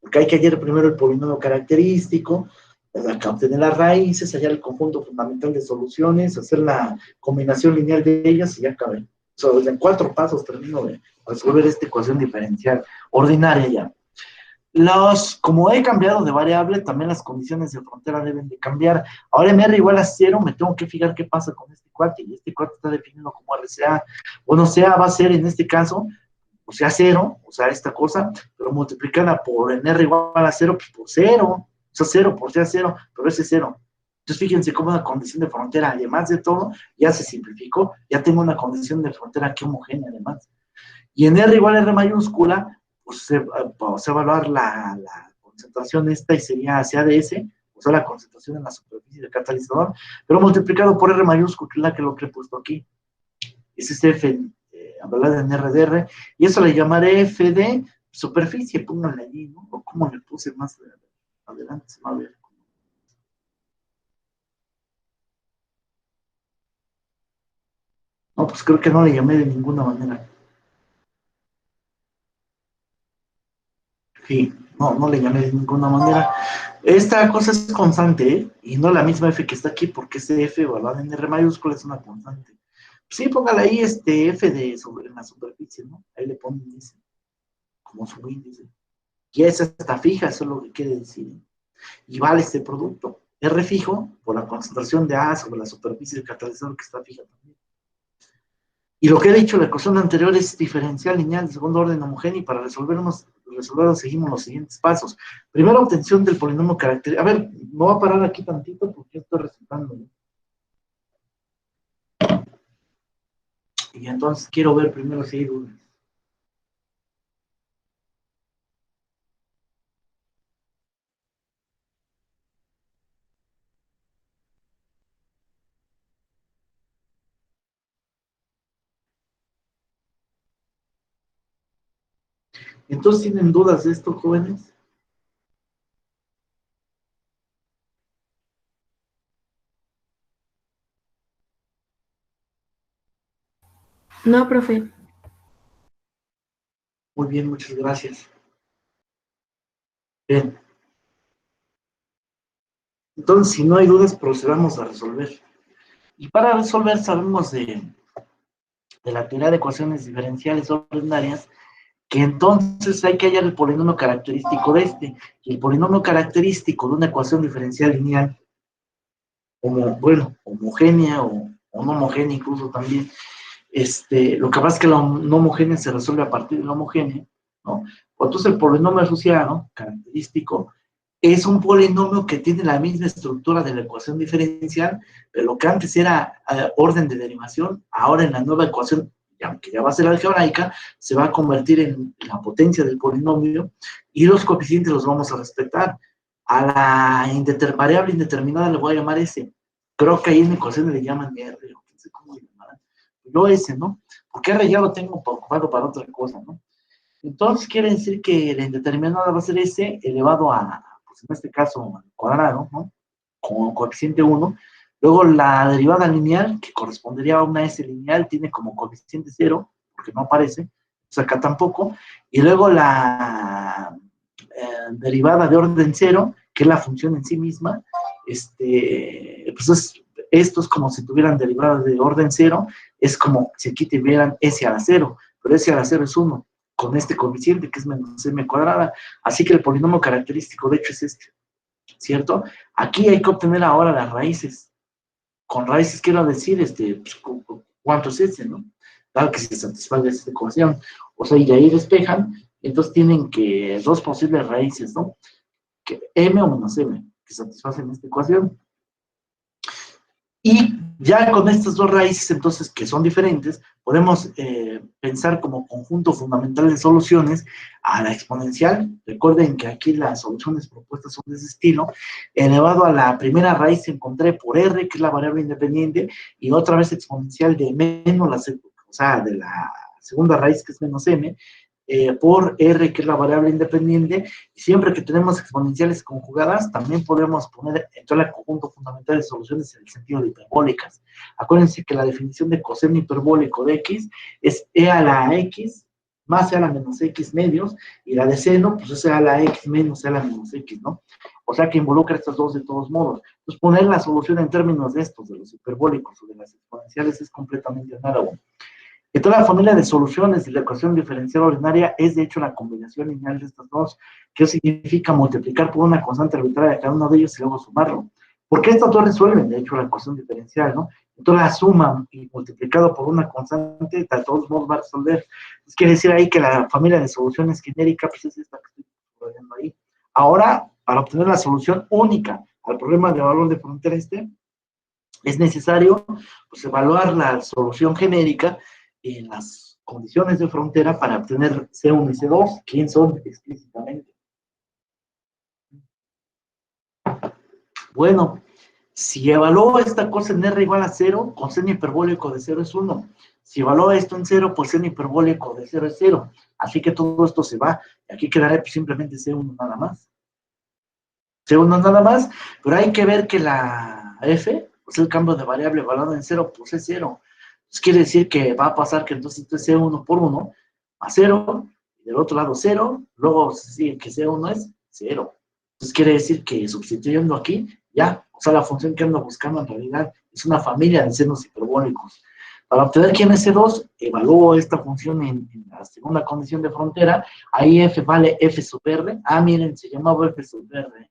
Porque hay que hallar primero el polinomio característico, obtener las raíces, hallar el conjunto fundamental de soluciones, hacer la combinación lineal de ellas y ya acabé. O sea, en 4 pasos termino de resolver esta ecuación diferencial ordinaria ya. Como he cambiado de variable, también las condiciones de frontera deben de cambiar. Ahora en R igual a 0, me tengo que fijar qué pasa con este cuate, y este cuate está definido como RCA. Bueno, CA va a ser en este caso, o sea, 0, o sea, esta cosa, pero multiplicada por en R igual a 0, pues por 0, o sea, 0 por sea 0, pero ese es 0. Entonces, fíjense cómo una condición de frontera, además de todo, ya se simplificó, ya tengo una condición de frontera aquí homogénea, además. Y en R igual a R mayúscula, pues se va a evaluar la concentración esta y sería CADS, o sea, la concentración en la superficie del catalizador, pero multiplicado por R mayúscula, que es la que lo que he puesto aquí. Ese es F, hablada en RDR, y eso le llamaré F de superficie, pónganle allí, ¿no? O cómo le puse más adelante, se va a ver. No, pues creo que no le llamé de ninguna manera. Sí, no, no le llamé de ninguna manera. Esta cosa es constante, ¿eh? Y no la misma F que está aquí, porque ese F evaluado en R mayúscula es una constante. Sí, póngale ahí F en la superficie, ¿no? Ahí le ponen ese, como su índice. Y esa está fija, eso es lo que quiere decir. Y vale este producto. R fijo por la concentración de A sobre la superficie del catalizador que está fija también. Y lo que he dicho, la ecuación anterior es diferencial lineal de segundo orden homogéneo, y para resolverlo seguimos los siguientes pasos. Primero, obtención del polinomio característico. A ver, me voy a parar aquí tantito porque estoy resultando, ¿no? Y entonces quiero ver primero si hay dudas. Entonces, ¿tienen dudas de esto, jóvenes? No, profe. Muy bien, muchas gracias. Bien. Entonces, si no hay dudas, procedamos a resolver. Y para resolver sabemos de la teoría de ecuaciones diferenciales ordinarias, que entonces hay que hallar el polinomio característico de este. Y el polinomio característico de una ecuación diferencial lineal, bueno, homogénea o no homogénea incluso también, lo que pasa es que la no homogénea se resuelve a partir de la homogénea, ¿no? Entonces el polinomio asociado, característico, es un polinomio que tiene la misma estructura de la ecuación diferencial, pero lo que antes era orden de derivación, ahora en la nueva ecuación, aunque ya va a ser algebraica, se va a convertir en la potencia del polinomio y los coeficientes los vamos a respetar. A la variable indeterminada le voy a llamar S. Creo que ahí en ecuaciones le llaman R, o no sé cómo le llamarán. Yo S, ¿no? Porque R ya lo tengo ocupado para otra cosa, ¿no? Entonces quiere decir que la indeterminada va a ser S elevado a, pues en este caso, al cuadrado, ¿no? Con coeficiente 1. Luego la derivada lineal, que correspondería a una S lineal, tiene como coeficiente 0, porque no aparece, pues acá tampoco. Y luego la derivada de orden 0, que es la función en sí misma, pues esto es como si tuvieran derivadas de orden 0, es como si aquí tuvieran S a la 0, pero S a la 0 es 1, con este coeficiente que es menos m cuadrada. Así que el polinomio característico, de hecho, es este, ¿cierto? Aquí hay que obtener ahora las raíces. Con raíces quiero decir, pues, ¿cuánto es ese, no? Claro que se satisfaga esta ecuación. O sea, y ahí despejan, entonces tienen que dos posibles raíces, ¿no? Que m o menos m, que satisfacen esta ecuación. Y ya con estas dos raíces, entonces, que son diferentes, podemos pensar como conjunto fundamental de soluciones a la exponencial. Recuerden que aquí las soluciones propuestas son de ese estilo. Elevado a la primera raíz encontré por r, que es la variable independiente, y otra vez exponencial de menos la, o sea, de la segunda raíz, que es menos m, por r, que es la variable independiente, y siempre que tenemos exponenciales conjugadas, también podemos poner entonces el conjunto fundamental de soluciones en el sentido de hiperbólicas. Acuérdense que la definición de coseno hiperbólico de x es e a la x más e a la menos x medios, y la de seno, pues es e a la x menos e a la menos x, ¿no? O sea que involucra estas dos de todos modos. Entonces, poner la solución en términos de estos, de los hiperbólicos o de las exponenciales, es completamente análogo. Que toda la familia de soluciones de la ecuación diferencial ordinaria es de hecho la combinación lineal de estas dos, que significa multiplicar por una constante arbitraria a cada uno de ellos y luego sumarlo. Porque estas dos resuelven, de hecho, la ecuación diferencial, ¿no? Entonces la suma y multiplicado por una constante, de todos modos va a resolver. Entonces quiere decir ahí que la familia de soluciones genérica, pues es esta que estoy poniendo ahí. Ahora, para obtener la solución única al problema de valor de frontera es necesario pues, evaluar la solución genérica en las condiciones de frontera para obtener C1 y C2, ¿quién son explícitamente? Bueno, si evalúo esta cosa en R igual a 0, con seno hiperbólico de 0 es 1. Si evalúo esto en 0, pues seno hiperbólico de 0 es 0. Así que todo esto se va. Aquí quedará pues, simplemente C1 nada más. C1 nada más, pero hay que ver que la F, pues el cambio de variable evaluado en 0, pues es 0. Entonces quiere decir que va a pasar que entonces esto es C1 por 1 a 0, y del otro lado 0, luego sí, que C1 es 0. Entonces quiere decir que sustituyendo aquí, ya, o sea, la función que ando buscando en realidad es una familia de senos hiperbólicos. Para obtener quién es C2, evalúo esta función en la segunda condición de frontera, ahí F vale F sub R. Ah, miren, se llamaba F sub R.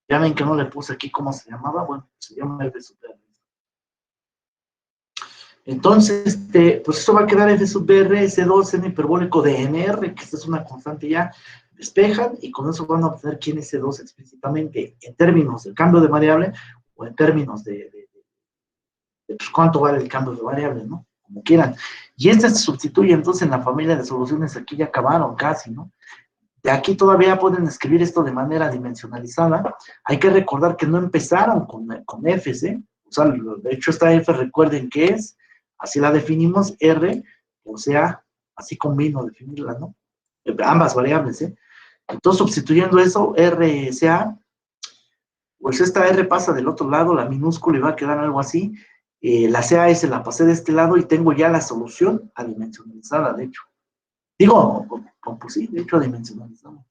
Ya ven que no le puse aquí cómo se llamaba, bueno, se llama F sub R. Entonces, pues eso va a quedar F sub R, C2, N hiperbólico de NR, que esta es una constante ya, despejan, y con eso van a obtener quién es C2 explícitamente, en términos del cambio de variable, o en términos de pues, cuánto vale el cambio de variable, ¿no? Como quieran. Y este se sustituye entonces en la familia de soluciones, aquí ya acabaron casi, ¿no? De aquí todavía pueden escribir esto de manera dimensionalizada. Hay que recordar que no empezaron con Fs, ¿eh? O sea, de hecho esta F, recuerden que es, así la definimos, R, o sea, así convino definirla, ¿no? Ambas variables, ¿eh? Entonces, sustituyendo eso, R, sea, pues esta R pasa del otro lado, la minúscula, y va a quedar algo así. La CAS la pasé de este lado y tengo ya la solución adimensionalizada, de hecho. Digo, pues sí, de hecho, adimensionalizada.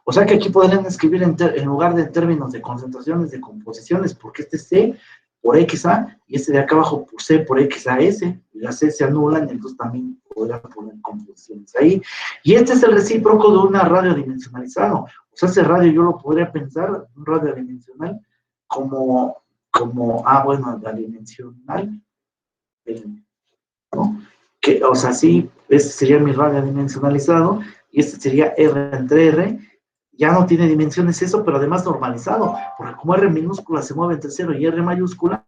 O sea que aquí podrían escribir en lugar de términos de concentraciones, de composiciones, porque este es C por XA y este de acá abajo por C por XAS, y las C se anulan, y entonces también podrían poner composiciones ahí. Y este es el recíproco de una radio dimensionalizado. O sea, ese radio yo lo podría pensar, un radio dimensional, como bueno, la dimensional, ¿no? Que, o sea, sí, este sería mi radio dimensionalizado, y este sería R entre R. Ya no tiene dimensiones eso, pero además normalizado, porque como R minúscula se mueve entre 0 y R mayúscula,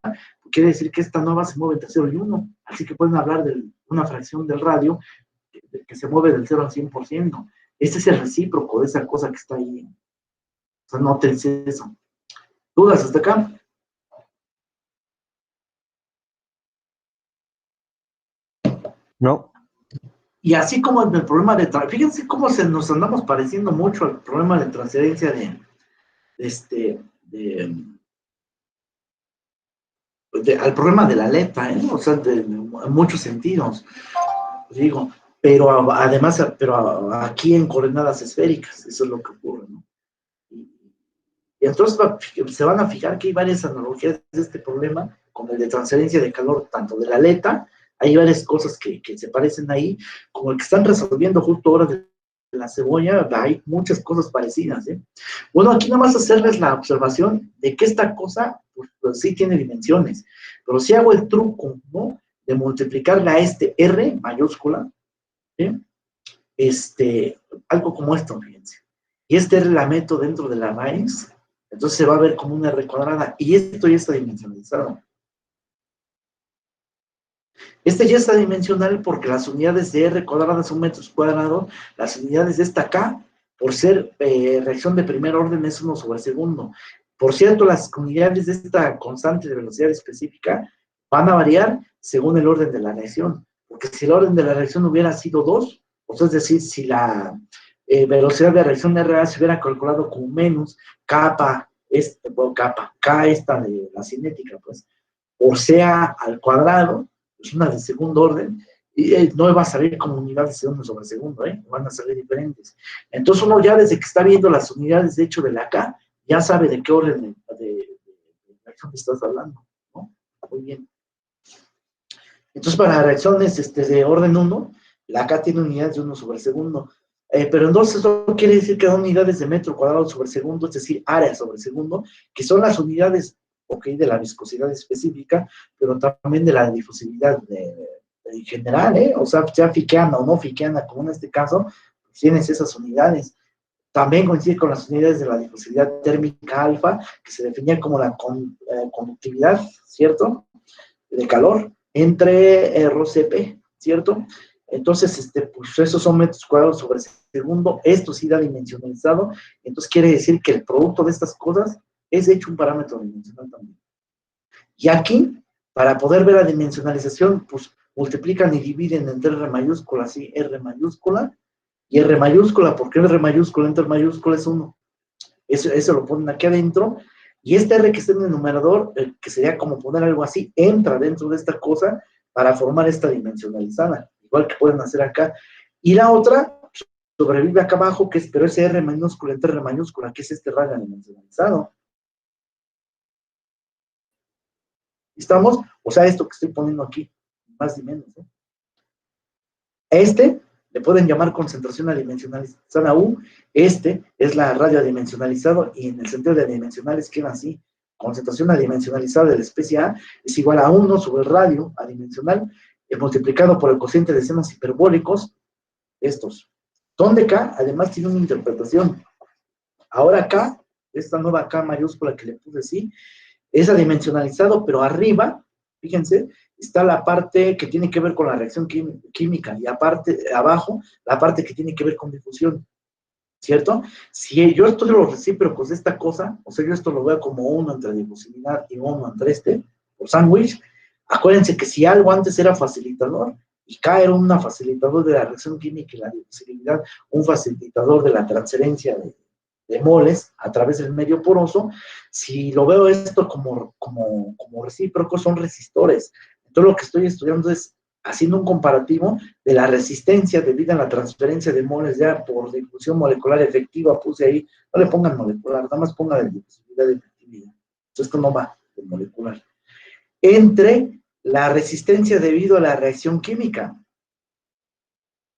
quiere decir que esta nueva se mueve entre 0 y 1, así que pueden hablar de una fracción del radio que se mueve del 0 al 100%. Este es el recíproco de esa cosa que está ahí. O sea, nótense eso. ¿Dudas hasta acá? No. Y así como en el problema de, fíjense cómo nos andamos pareciendo mucho al problema de transferencia al problema de la letra, ¿eh? O sea, en muchos sentidos, digo, pero además, aquí en coordenadas esféricas, eso es lo que ocurre, ¿no? Y entonces se van a fijar que hay varias analogías de este problema con el de transferencia de calor, tanto de la aleta, hay varias cosas que se parecen ahí, como el que están resolviendo justo ahora de la cebolla, hay muchas cosas parecidas, ¿eh? Bueno, aquí nomás hacerles la observación de que esta cosa, pues sí tiene dimensiones, pero si hago el truco, ¿no?, de multiplicarla a este R mayúscula, ¿sí? Algo como esto, fíjense, y este R la meto dentro de la raíz, entonces se va a ver como una R cuadrada, y esto ya está dimensionalizado. Este ya está dimensional porque las unidades de R cuadrada son metros cuadrados, las unidades de esta K, por ser reacción de primer orden, es 1 sobre segundo. Por cierto, las unidades de esta constante de velocidad específica van a variar según el orden de la reacción, porque si el orden de la reacción hubiera sido 2, o sea, es decir, si la velocidad de reacción RA se hubiera calculado como menos K esta de la cinética, pues, o sea, al cuadrado, es una de segundo orden, y no va a salir como unidades de segundo sobre segundo, van a salir diferentes. Entonces uno ya desde que está viendo las unidades de hecho de la K, ya sabe de qué orden de reacción estás hablando, ¿no? Muy bien. Entonces para reacciones de orden 1, la K tiene unidades de 1 sobre segundo, pero entonces eso quiere decir que son unidades de metro cuadrado sobre segundo, es decir, área sobre segundo, que son las unidades, de la viscosidad específica, pero también de la difusividad en general, o sea, ya fiqueana o no fiqueana, como en este caso, pues tienes esas unidades. También coincide con las unidades de la difusividad térmica alfa, que se definía como la conductividad, ¿cierto?, de calor entre RCP, ¿cierto? Entonces, pues esos son metros cuadrados sobre segundo, esto sí da dimensionalizado, entonces quiere decir que el producto de estas cosas es de hecho un parámetro dimensional también. Y aquí, para poder ver la dimensionalización, pues multiplican y dividen entre R mayúscula, ¿sí? R mayúscula y R mayúscula, porque R mayúscula entre R mayúscula es 1. Eso lo ponen aquí adentro, y este R que está en el numerador, que sería como poner algo así, entra dentro de esta cosa para formar esta dimensionalizada, igual que pueden hacer acá. Y la otra sobrevive acá abajo, pero ese R minúscula entre R mayúscula, que es este radio dimensionalizado. ¿Estamos? O sea, esto que estoy poniendo aquí, más y menos, ¿eh? Le pueden llamar concentración adimensionalizada U, es la radio adimensionalizado, y en el sentido de adimensionales queda así: concentración adimensionalizada de la especie A es igual a 1 sobre el radio adimensional, multiplicado por el cociente de senos hiperbólicos, estos, donde K además tiene una interpretación. Ahora K, esta nueva K mayúscula que le puse así, es adimensionalizado, pero arriba, fíjense, está la parte que tiene que ver con la reacción química, y abajo, la parte que tiene que ver con difusión, ¿cierto? Si yo estudio los recíprocos de esta cosa, o sea, yo esto lo veo como 1 entre difusividad y 1 entre por sándwich, acuérdense que si algo antes era facilitador, y K era un facilitador de la reacción química y la difusividad, un facilitador de la transferencia de moles a través del medio poroso, si lo veo esto como recíproco, son resistores. Entonces lo que estoy estudiando es haciendo un comparativo de la resistencia debida a la transferencia de moles ya por difusión molecular efectiva, puse ahí, no le pongan molecular, nada más pongan de difusividad y efectividad. Entonces esto no va de molecular. Entre la resistencia debido a la reacción química.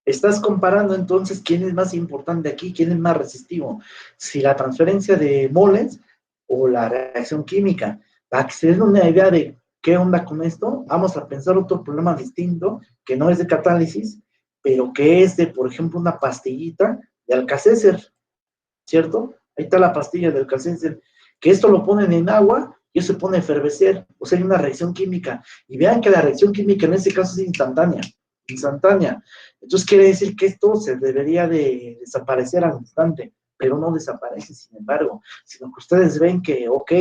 Estás comparando entonces quién es más importante aquí, quién es más resistivo, si la transferencia de moles o la reacción química. Para que se den una idea de qué onda con esto, vamos a pensar otro problema distinto, que no es de catálisis, pero que es de, por ejemplo, una pastillita de Alka-Seltzer, ¿cierto? Ahí está la pastilla de Alka-Seltzer, que esto lo ponen en agua y eso se pone a efervecer, o sea, hay una reacción química. Y vean que la reacción química en este caso es instantánea. Entonces quiere decir que esto se debería de desaparecer al instante, pero no desaparece, sin embargo, sino que ustedes ven que, ok,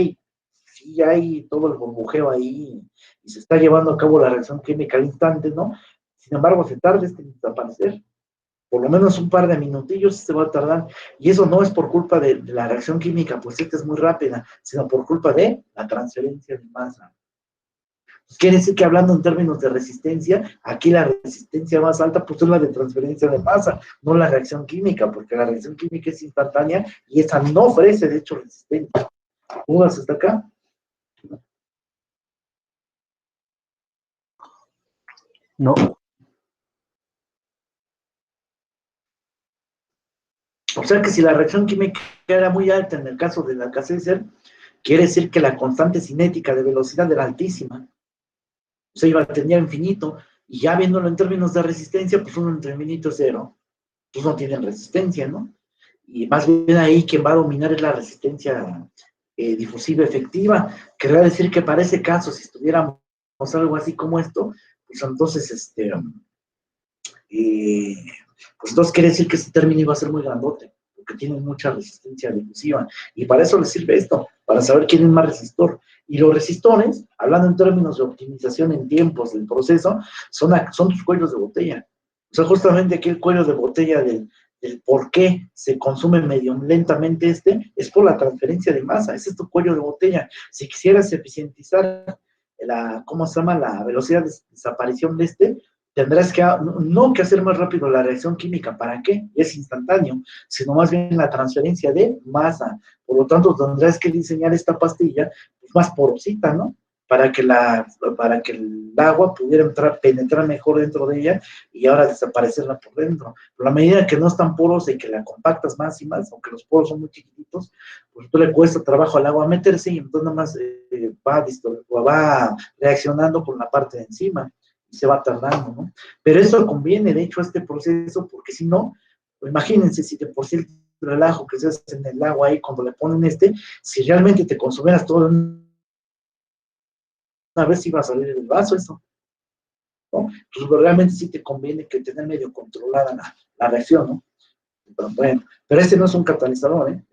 sí hay todo el burbujeo ahí y se está llevando a cabo la reacción química al instante, ¿no? Sin embargo, se tarda en desaparecer. Por lo menos un par de minutillos se va a tardar. Y eso no es por culpa de la reacción química, pues esta es muy rápida, sino por culpa de la transferencia de masa. Pues quiere decir que hablando en términos de resistencia, aquí la resistencia más alta pues es la de transferencia de masa, no la reacción química, porque la reacción química es instantánea y esa no ofrece, de hecho, resistencia. ¿Dudas hasta acá? No. O sea que si la reacción química era muy alta en el caso del Alka-Seltzer, quiere decir que la constante cinética de velocidad era altísima. O sea, iba a tener infinito, y ya viéndolo en términos de resistencia, pues uno entre infinito y cero, pues no tienen resistencia, ¿no? Y más bien ahí quien va a dominar es la resistencia difusiva efectiva, querría decir que para ese caso, si estuviéramos algo así como esto, pues entonces, eh, pues entonces quiere decir que ese término iba a ser muy grandote, porque tiene mucha resistencia difusiva, y para eso les sirve esto, para saber quién es más resistor. Y los resistores, hablando en términos de optimización en tiempos del proceso, son tus cuellos de botella. O sea, justamente aquí el cuello de botella del por qué se consume medio lentamente es por la transferencia de masa, ese es tu cuello de botella. Si quisieras eficientizar ¿cómo se llama? La velocidad de desaparición de tendrás que, no que hacer más rápido la reacción química, ¿para qué? Es instantáneo, sino más bien la transferencia de masa. Por lo tanto, tendrás que diseñar esta pastilla pues, más porosita, ¿no? Para que el agua pudiera penetrar mejor dentro de ella y ahora desaparecerla por dentro. Pero a medida que no es tan porosa y que la compactas más y más, aunque los poros son muy chiquititos, pues tú le cuesta trabajo al agua meterse y entonces nada más va reaccionando con la parte de encima y se va tardando, ¿no? Pero eso conviene, de hecho, a este proceso, porque si no, pues imagínense si de por sí el relajo que se hace en el agua ahí cuando le ponen si realmente te consumieras todo una vez iba a salir del vaso eso, ¿no? Pues realmente sí te conviene que tener medio controlada la reacción, ¿no? Pero bueno, pero este no es un catalizador, ¿eh?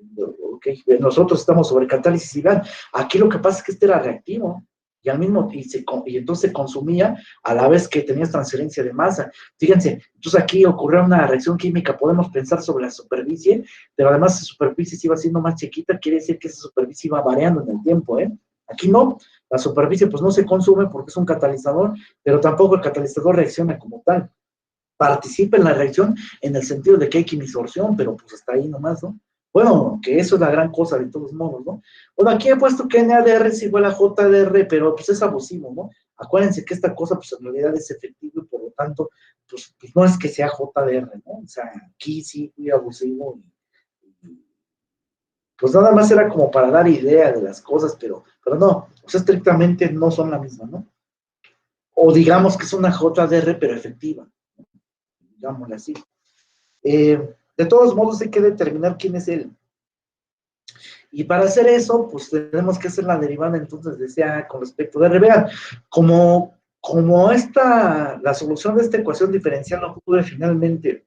Okay. Nosotros estamos sobre catálisis y vean, aquí lo que pasa es que este era reactivo y al mismo y entonces se consumía a la vez que tenías transferencia de masa. Fíjense, entonces aquí ocurrió una reacción química, podemos pensar sobre la superficie, pero además la superficie se iba haciendo más chiquita, quiere decir que esa superficie iba variando en el tiempo, ¿eh? Aquí no, la superficie pues no se consume porque es un catalizador, pero tampoco el catalizador reacciona como tal. Participa en la reacción en el sentido de que hay quimisorción, pero pues hasta ahí nomás, ¿no? Bueno, que eso es la gran cosa de todos modos, ¿no? Bueno, aquí he puesto que NADR es igual a JDR, pero pues es abusivo, ¿no? Acuérdense que esta cosa pues en realidad es efectivo y por lo tanto, pues no es que sea JDR, ¿no? O sea, aquí sí fui abusivo y pues nada más era como para dar idea de las cosas, pero no, o sea, estrictamente no son la misma, ¿no? O digamos que es una JDR pero efectiva, digámosle así. De todos modos hay que determinar quién es él. Y para hacer eso, pues tenemos que hacer la derivada entonces de CA con respecto de R. Vean, como la solución de esta ecuación diferencial no pude finalmente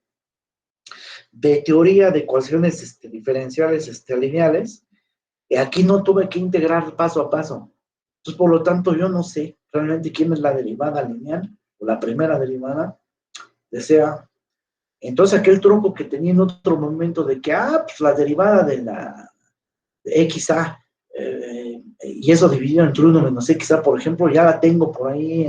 de teoría de ecuaciones diferenciales lineales, aquí no tuve que integrar paso a paso. Entonces, por lo tanto, yo no sé realmente quién es la derivada lineal o la primera derivada de CA. Entonces, aquel truco que tenía en otro momento de que, pues la derivada de la XA, y eso dividido entre 1 menos XA, por ejemplo, ya la tengo por ahí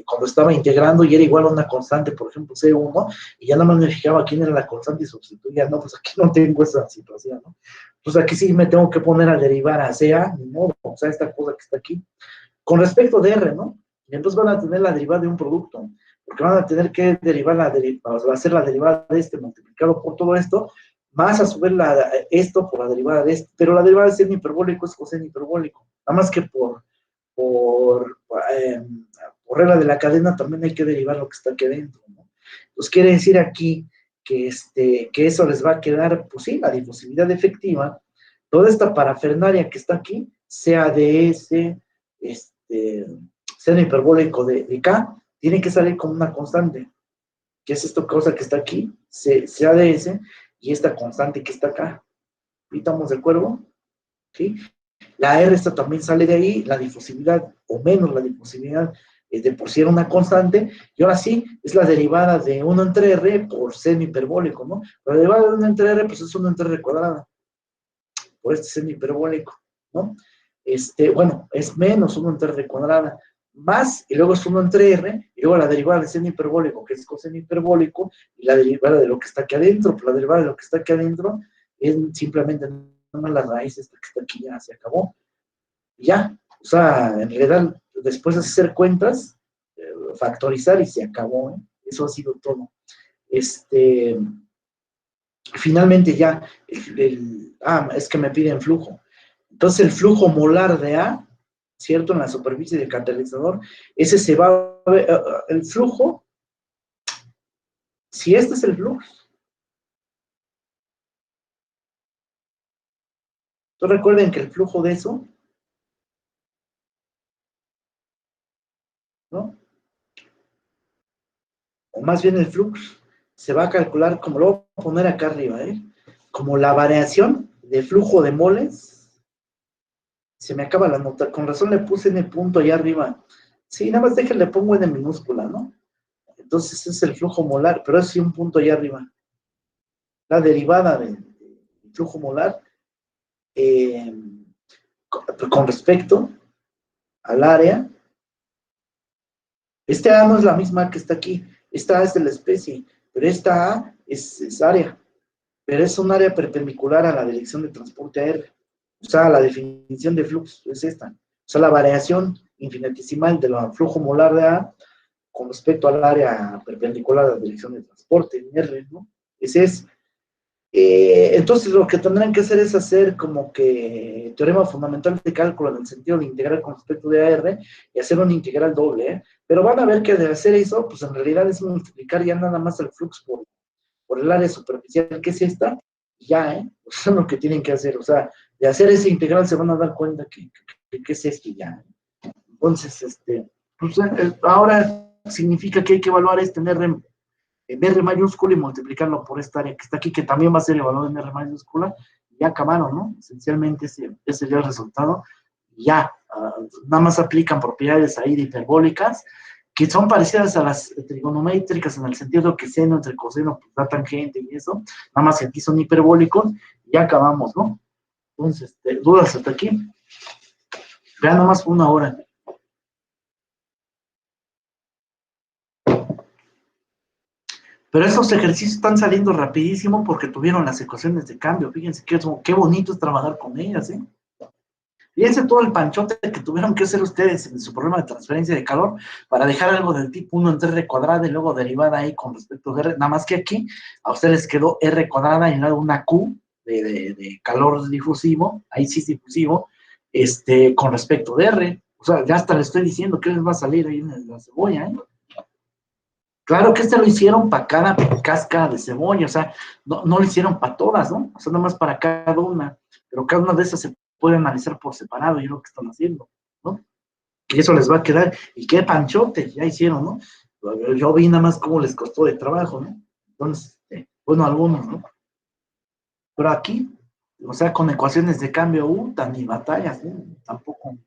cuando estaba integrando y era igual a una constante, por ejemplo, C1, y ya nada más me fijaba quién era la constante y sustituía, no, pues aquí no tengo esa situación, ¿no? Pues aquí sí me tengo que poner a derivar a CA, ni modo, o sea, esta cosa que está aquí. Con respecto de R, ¿no? Y entonces van a tener la derivada de un producto, porque van a tener que derivar va a ser la derivada de multiplicado por todo esto, más a su vez esto por la derivada de este, pero la derivada de seno hiperbólico es coseno hiperbólico, nada más que por, eh, por regla de la cadena también hay que derivar lo que está aquí adentro, ¿no? Entonces quiere decir aquí que eso les va a quedar, pues sí, la difusividad efectiva, toda esta parafernalia que está aquí, sea de ese, seno hiperbólico de K, tiene que salir como una constante, que es esta cosa que está aquí, sea de ese, y esta constante que está acá. ¿Estamos de acuerdo? ¿Sí? La R esta también sale de ahí, la difusividad, o menos la difusividad, de por sí era una constante, y ahora sí, es la derivada de 1 entre R por seno hiperbólico, ¿no? La derivada de 1 entre R, pues es 1 entre R cuadrada, por este seno hiperbólico, ¿no? Bueno, es menos 1 entre R cuadrada, más, y luego es 1 entre R, y luego la derivada de seno hiperbólico, que es coseno hiperbólico, y la derivada de lo que está aquí adentro, pues la derivada de lo que está aquí adentro es simplemente la raíz esta que está aquí, ya se acabó. Ya, o sea, en realidad, después de hacer cuentas, factorizar y se acabó, ¿eh? Eso ha sido todo. Finalmente ya, es que me piden flujo. Entonces el flujo molar de A, ¿cierto? En la superficie del catalizador, ese se va a ver, el flujo, si este es el flujo. Entonces recuerden que el flujo de eso, ¿no? O más bien el flux, se va a calcular, como lo voy a poner acá arriba, como la variación de flujo de moles. Se me acaba la nota, con razón le puse en el punto allá arriba. Sí, nada más déjenle pongo en minúscula, ¿no? Entonces es el flujo molar, pero es sí un punto allá arriba. La derivada del flujo molar eh, con respecto al área. Este A no es la misma que está aquí. Esta A es de la especie, pero esta A es área. Pero es un área perpendicular a la dirección de transporte aéreo. O sea, la definición de flujo es esta. O sea, la variación infinitesimal del flujo molar de A con respecto al área perpendicular a la dirección de transporte, en R, ¿no? Ese es. Entonces, lo que tendrán que hacer es hacer como que teorema fundamental de cálculo en el sentido de integrar con respecto de AR y hacer una integral doble, ¿eh? Pero van a ver que de hacer eso, pues en realidad es multiplicar ya nada más el flux por el área superficial, que es esta, ya, Eso es lo que tienen que hacer, o sea, de hacer ese integral se van a dar cuenta que es esto ya. Entonces, pues, ahora significa que hay que evaluar este en R mayúscula y multiplicarlo por esta área que está aquí, que también va a ser evaluado en R mayúscula, y ya acabaron, ¿no? Esencialmente ese sería el resultado. Ya, nada más aplican propiedades ahí de hiperbólicas, que son parecidas a las trigonométricas en el sentido que seno entre coseno pues, da tangente y eso, nada más que aquí son hiperbólicos, y ya acabamos, ¿no? Entonces, dudas hasta aquí. Vean nada más una hora. Pero esos ejercicios están saliendo rapidísimo porque tuvieron las ecuaciones de cambio. Fíjense qué bonito es trabajar con ellas, ¿eh? Fíjense todo el panchote que tuvieron que hacer ustedes en su problema de transferencia de calor para dejar algo del tipo 1 entre R cuadrada y luego derivada ahí con respecto a R. Nada más que aquí a ustedes les quedó R cuadrada y luego una Q de calor difusivo, ahí sí es difusivo, con respecto de R. O sea, ya hasta le estoy diciendo que les va a salir ahí en la cebolla, ¿eh? Claro que lo hicieron para cada cáscara de cebolla, o sea, no lo hicieron para todas, ¿no? O sea, nada más para cada una, pero cada una de esas se puede analizar por separado, y es lo que están haciendo, ¿no? Y eso les va a quedar, y qué panchote, ya hicieron, ¿no? Yo vi nada más cómo les costó de trabajo, ¿no? Entonces, bueno, algunos, ¿no? Pero aquí, o sea, con ecuaciones de cambio, ni batallas, ¿no? Tampoco.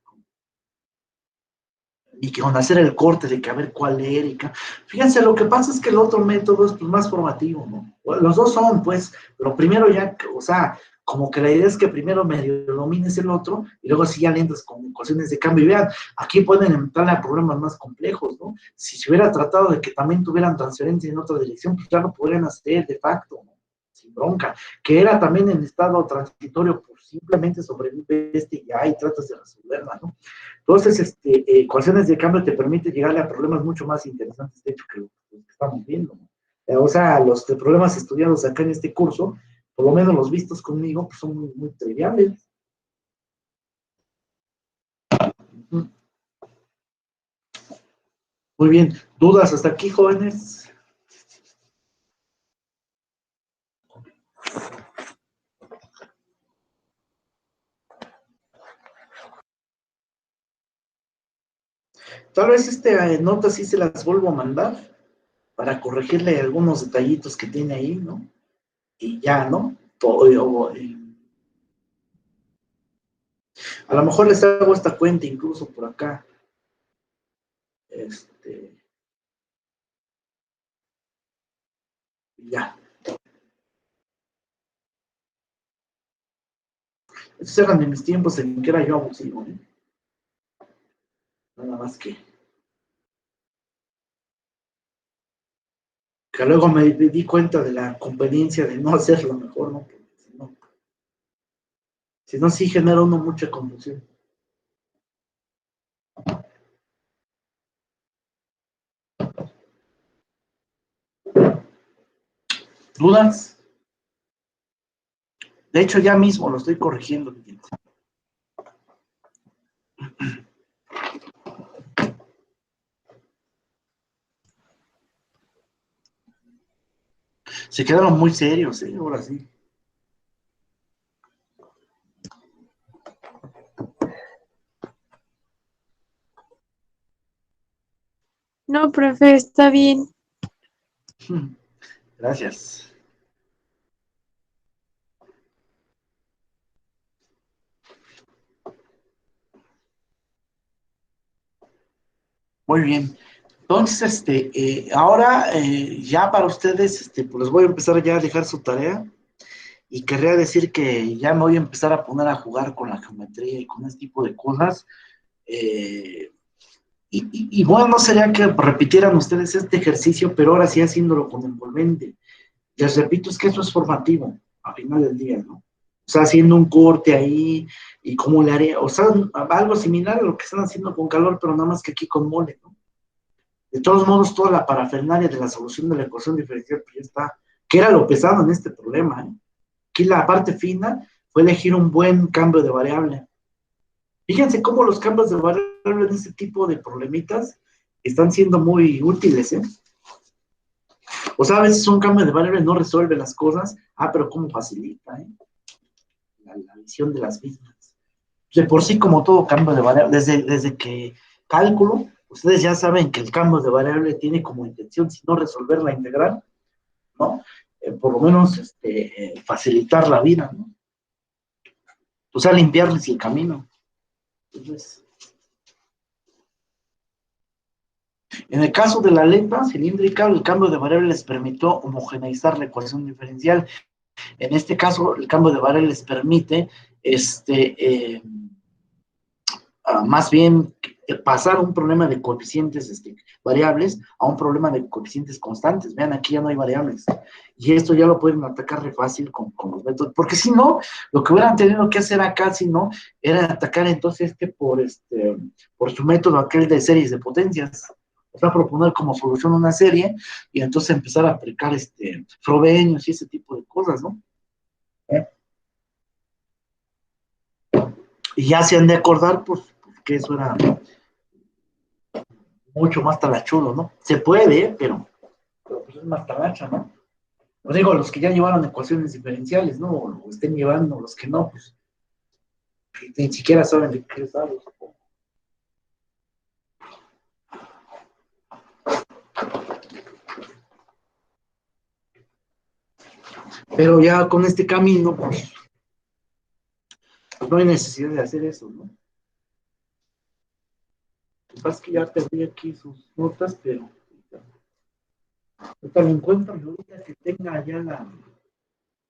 Y que con hacer el corte de que a ver cuál era. Fíjense, lo que pasa es que el otro método es pues, más formativo, ¿no? Los dos son, pues, pero primero ya, o sea, como que la idea es que primero medio domines el otro y luego sí ya le entras con ecuaciones de cambio. Y vean, aquí pueden entrar a problemas más complejos, ¿no? Si se hubiera tratado de que también tuvieran transferencia en otra dirección, pues ya lo podrían hacer de facto, ¿no? Sin bronca. Que era también en estado transitorio, pues simplemente sobrevive y ya y tratas de resolverla, ¿no? Entonces, ecuaciones de cambio te permite llegarle a problemas mucho más interesantes, de hecho, que lo que estamos viendo, ¿no? O sea, los problemas estudiados acá en este curso, por lo menos los vistos conmigo, pues son muy, muy triviales. Muy bien, ¿dudas hasta aquí, jóvenes? Tal vez notas sí se las vuelvo a mandar para corregirle algunos detallitos que tiene ahí, ¿no? y ya, ¿no? Todo, a lo mejor les hago esta cuenta incluso por acá. Ya. Esos eran de mis tiempos en que era yo abusivo, ¿eh? Nada más que luego me di cuenta de la conveniencia de no hacerlo mejor, ¿no? Porque si no, sí genera uno mucha confusión. ¿Dudas? De hecho, ya mismo lo estoy corrigiendo. Se quedaron muy serios, ¿eh? Ahora sí. No, profe, está bien. Gracias. Muy bien. Entonces, ahora ya para ustedes, pues les voy a empezar ya a dejar su tarea y querría decir que ya me voy a empezar a poner a jugar con la geometría y con este tipo de cosas. Eh, y bueno, no sería que repitieran ustedes este ejercicio, pero ahora sí haciéndolo con envolvente. Les repito, es que eso es formativo, a final del día, ¿no? O sea, haciendo un corte ahí y cómo le haría, o sea, algo similar a lo que están haciendo con calor, pero nada más que aquí con mole, ¿no? De todos modos, toda la parafernalia de la solución de la ecuación diferencial pues ya está, que era lo pesado en este problema, ¿eh? Aquí la parte fina fue elegir un buen cambio de variable. Fíjense cómo los cambios de variable en este tipo de problemitas están siendo muy útiles, ¿eh? O sea, a veces un cambio de variable no resuelve las cosas, pero cómo facilita, ¿eh? La visión de las mismas. De por sí, como todo cambio de variable, desde que cálculo, ustedes ya saben que el cambio de variable tiene como intención, si no resolver la integral, ¿no? Por lo menos facilitar la vida, ¿no? O sea, limpiarles el camino. Entonces, en el caso de la aleta cilíndrica, el cambio de variable les permitió homogeneizar la ecuación diferencial. En este caso, el cambio de variable les permite más bien pasar un problema de coeficientes variables a un problema de coeficientes constantes. Vean, aquí ya no hay variables. Y esto ya lo pueden atacar re fácil con los métodos. Porque si no, lo que hubieran tenido que hacer acá, si no, era atacar entonces por su método aquel de series de potencias. O sea, proponer como solución una serie y entonces empezar a aplicar Frobenius y ese tipo de cosas, ¿no? Y ya se han de acordar, pues, que eso era mucho más talachudo, ¿no? Se puede, pero pues es más talacha, ¿no? Os digo, los que ya llevaron ecuaciones diferenciales, ¿no? O lo estén llevando, los que no, pues ni siquiera saben de qué les hablo. Pero ya con este camino, pues no hay necesidad de hacer eso, ¿no? Lo que pasa es que ya perdí aquí sus notas, pero ahorita lo encuentro y ahorita que tenga ya la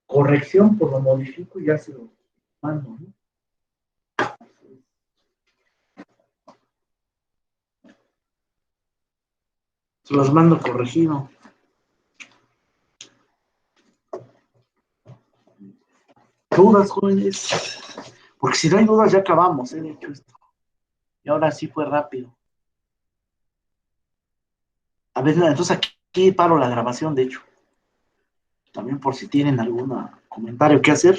corrección, pues lo modifico y ya se lo mando, ¿no? Se los mando corregido. ¿Dudas, jóvenes? Porque si no hay dudas, ya acabamos, de hecho, esto. Y ahora sí fue rápido. A ver, entonces aquí paro la grabación, de hecho. También por si tienen algún comentario que hacer.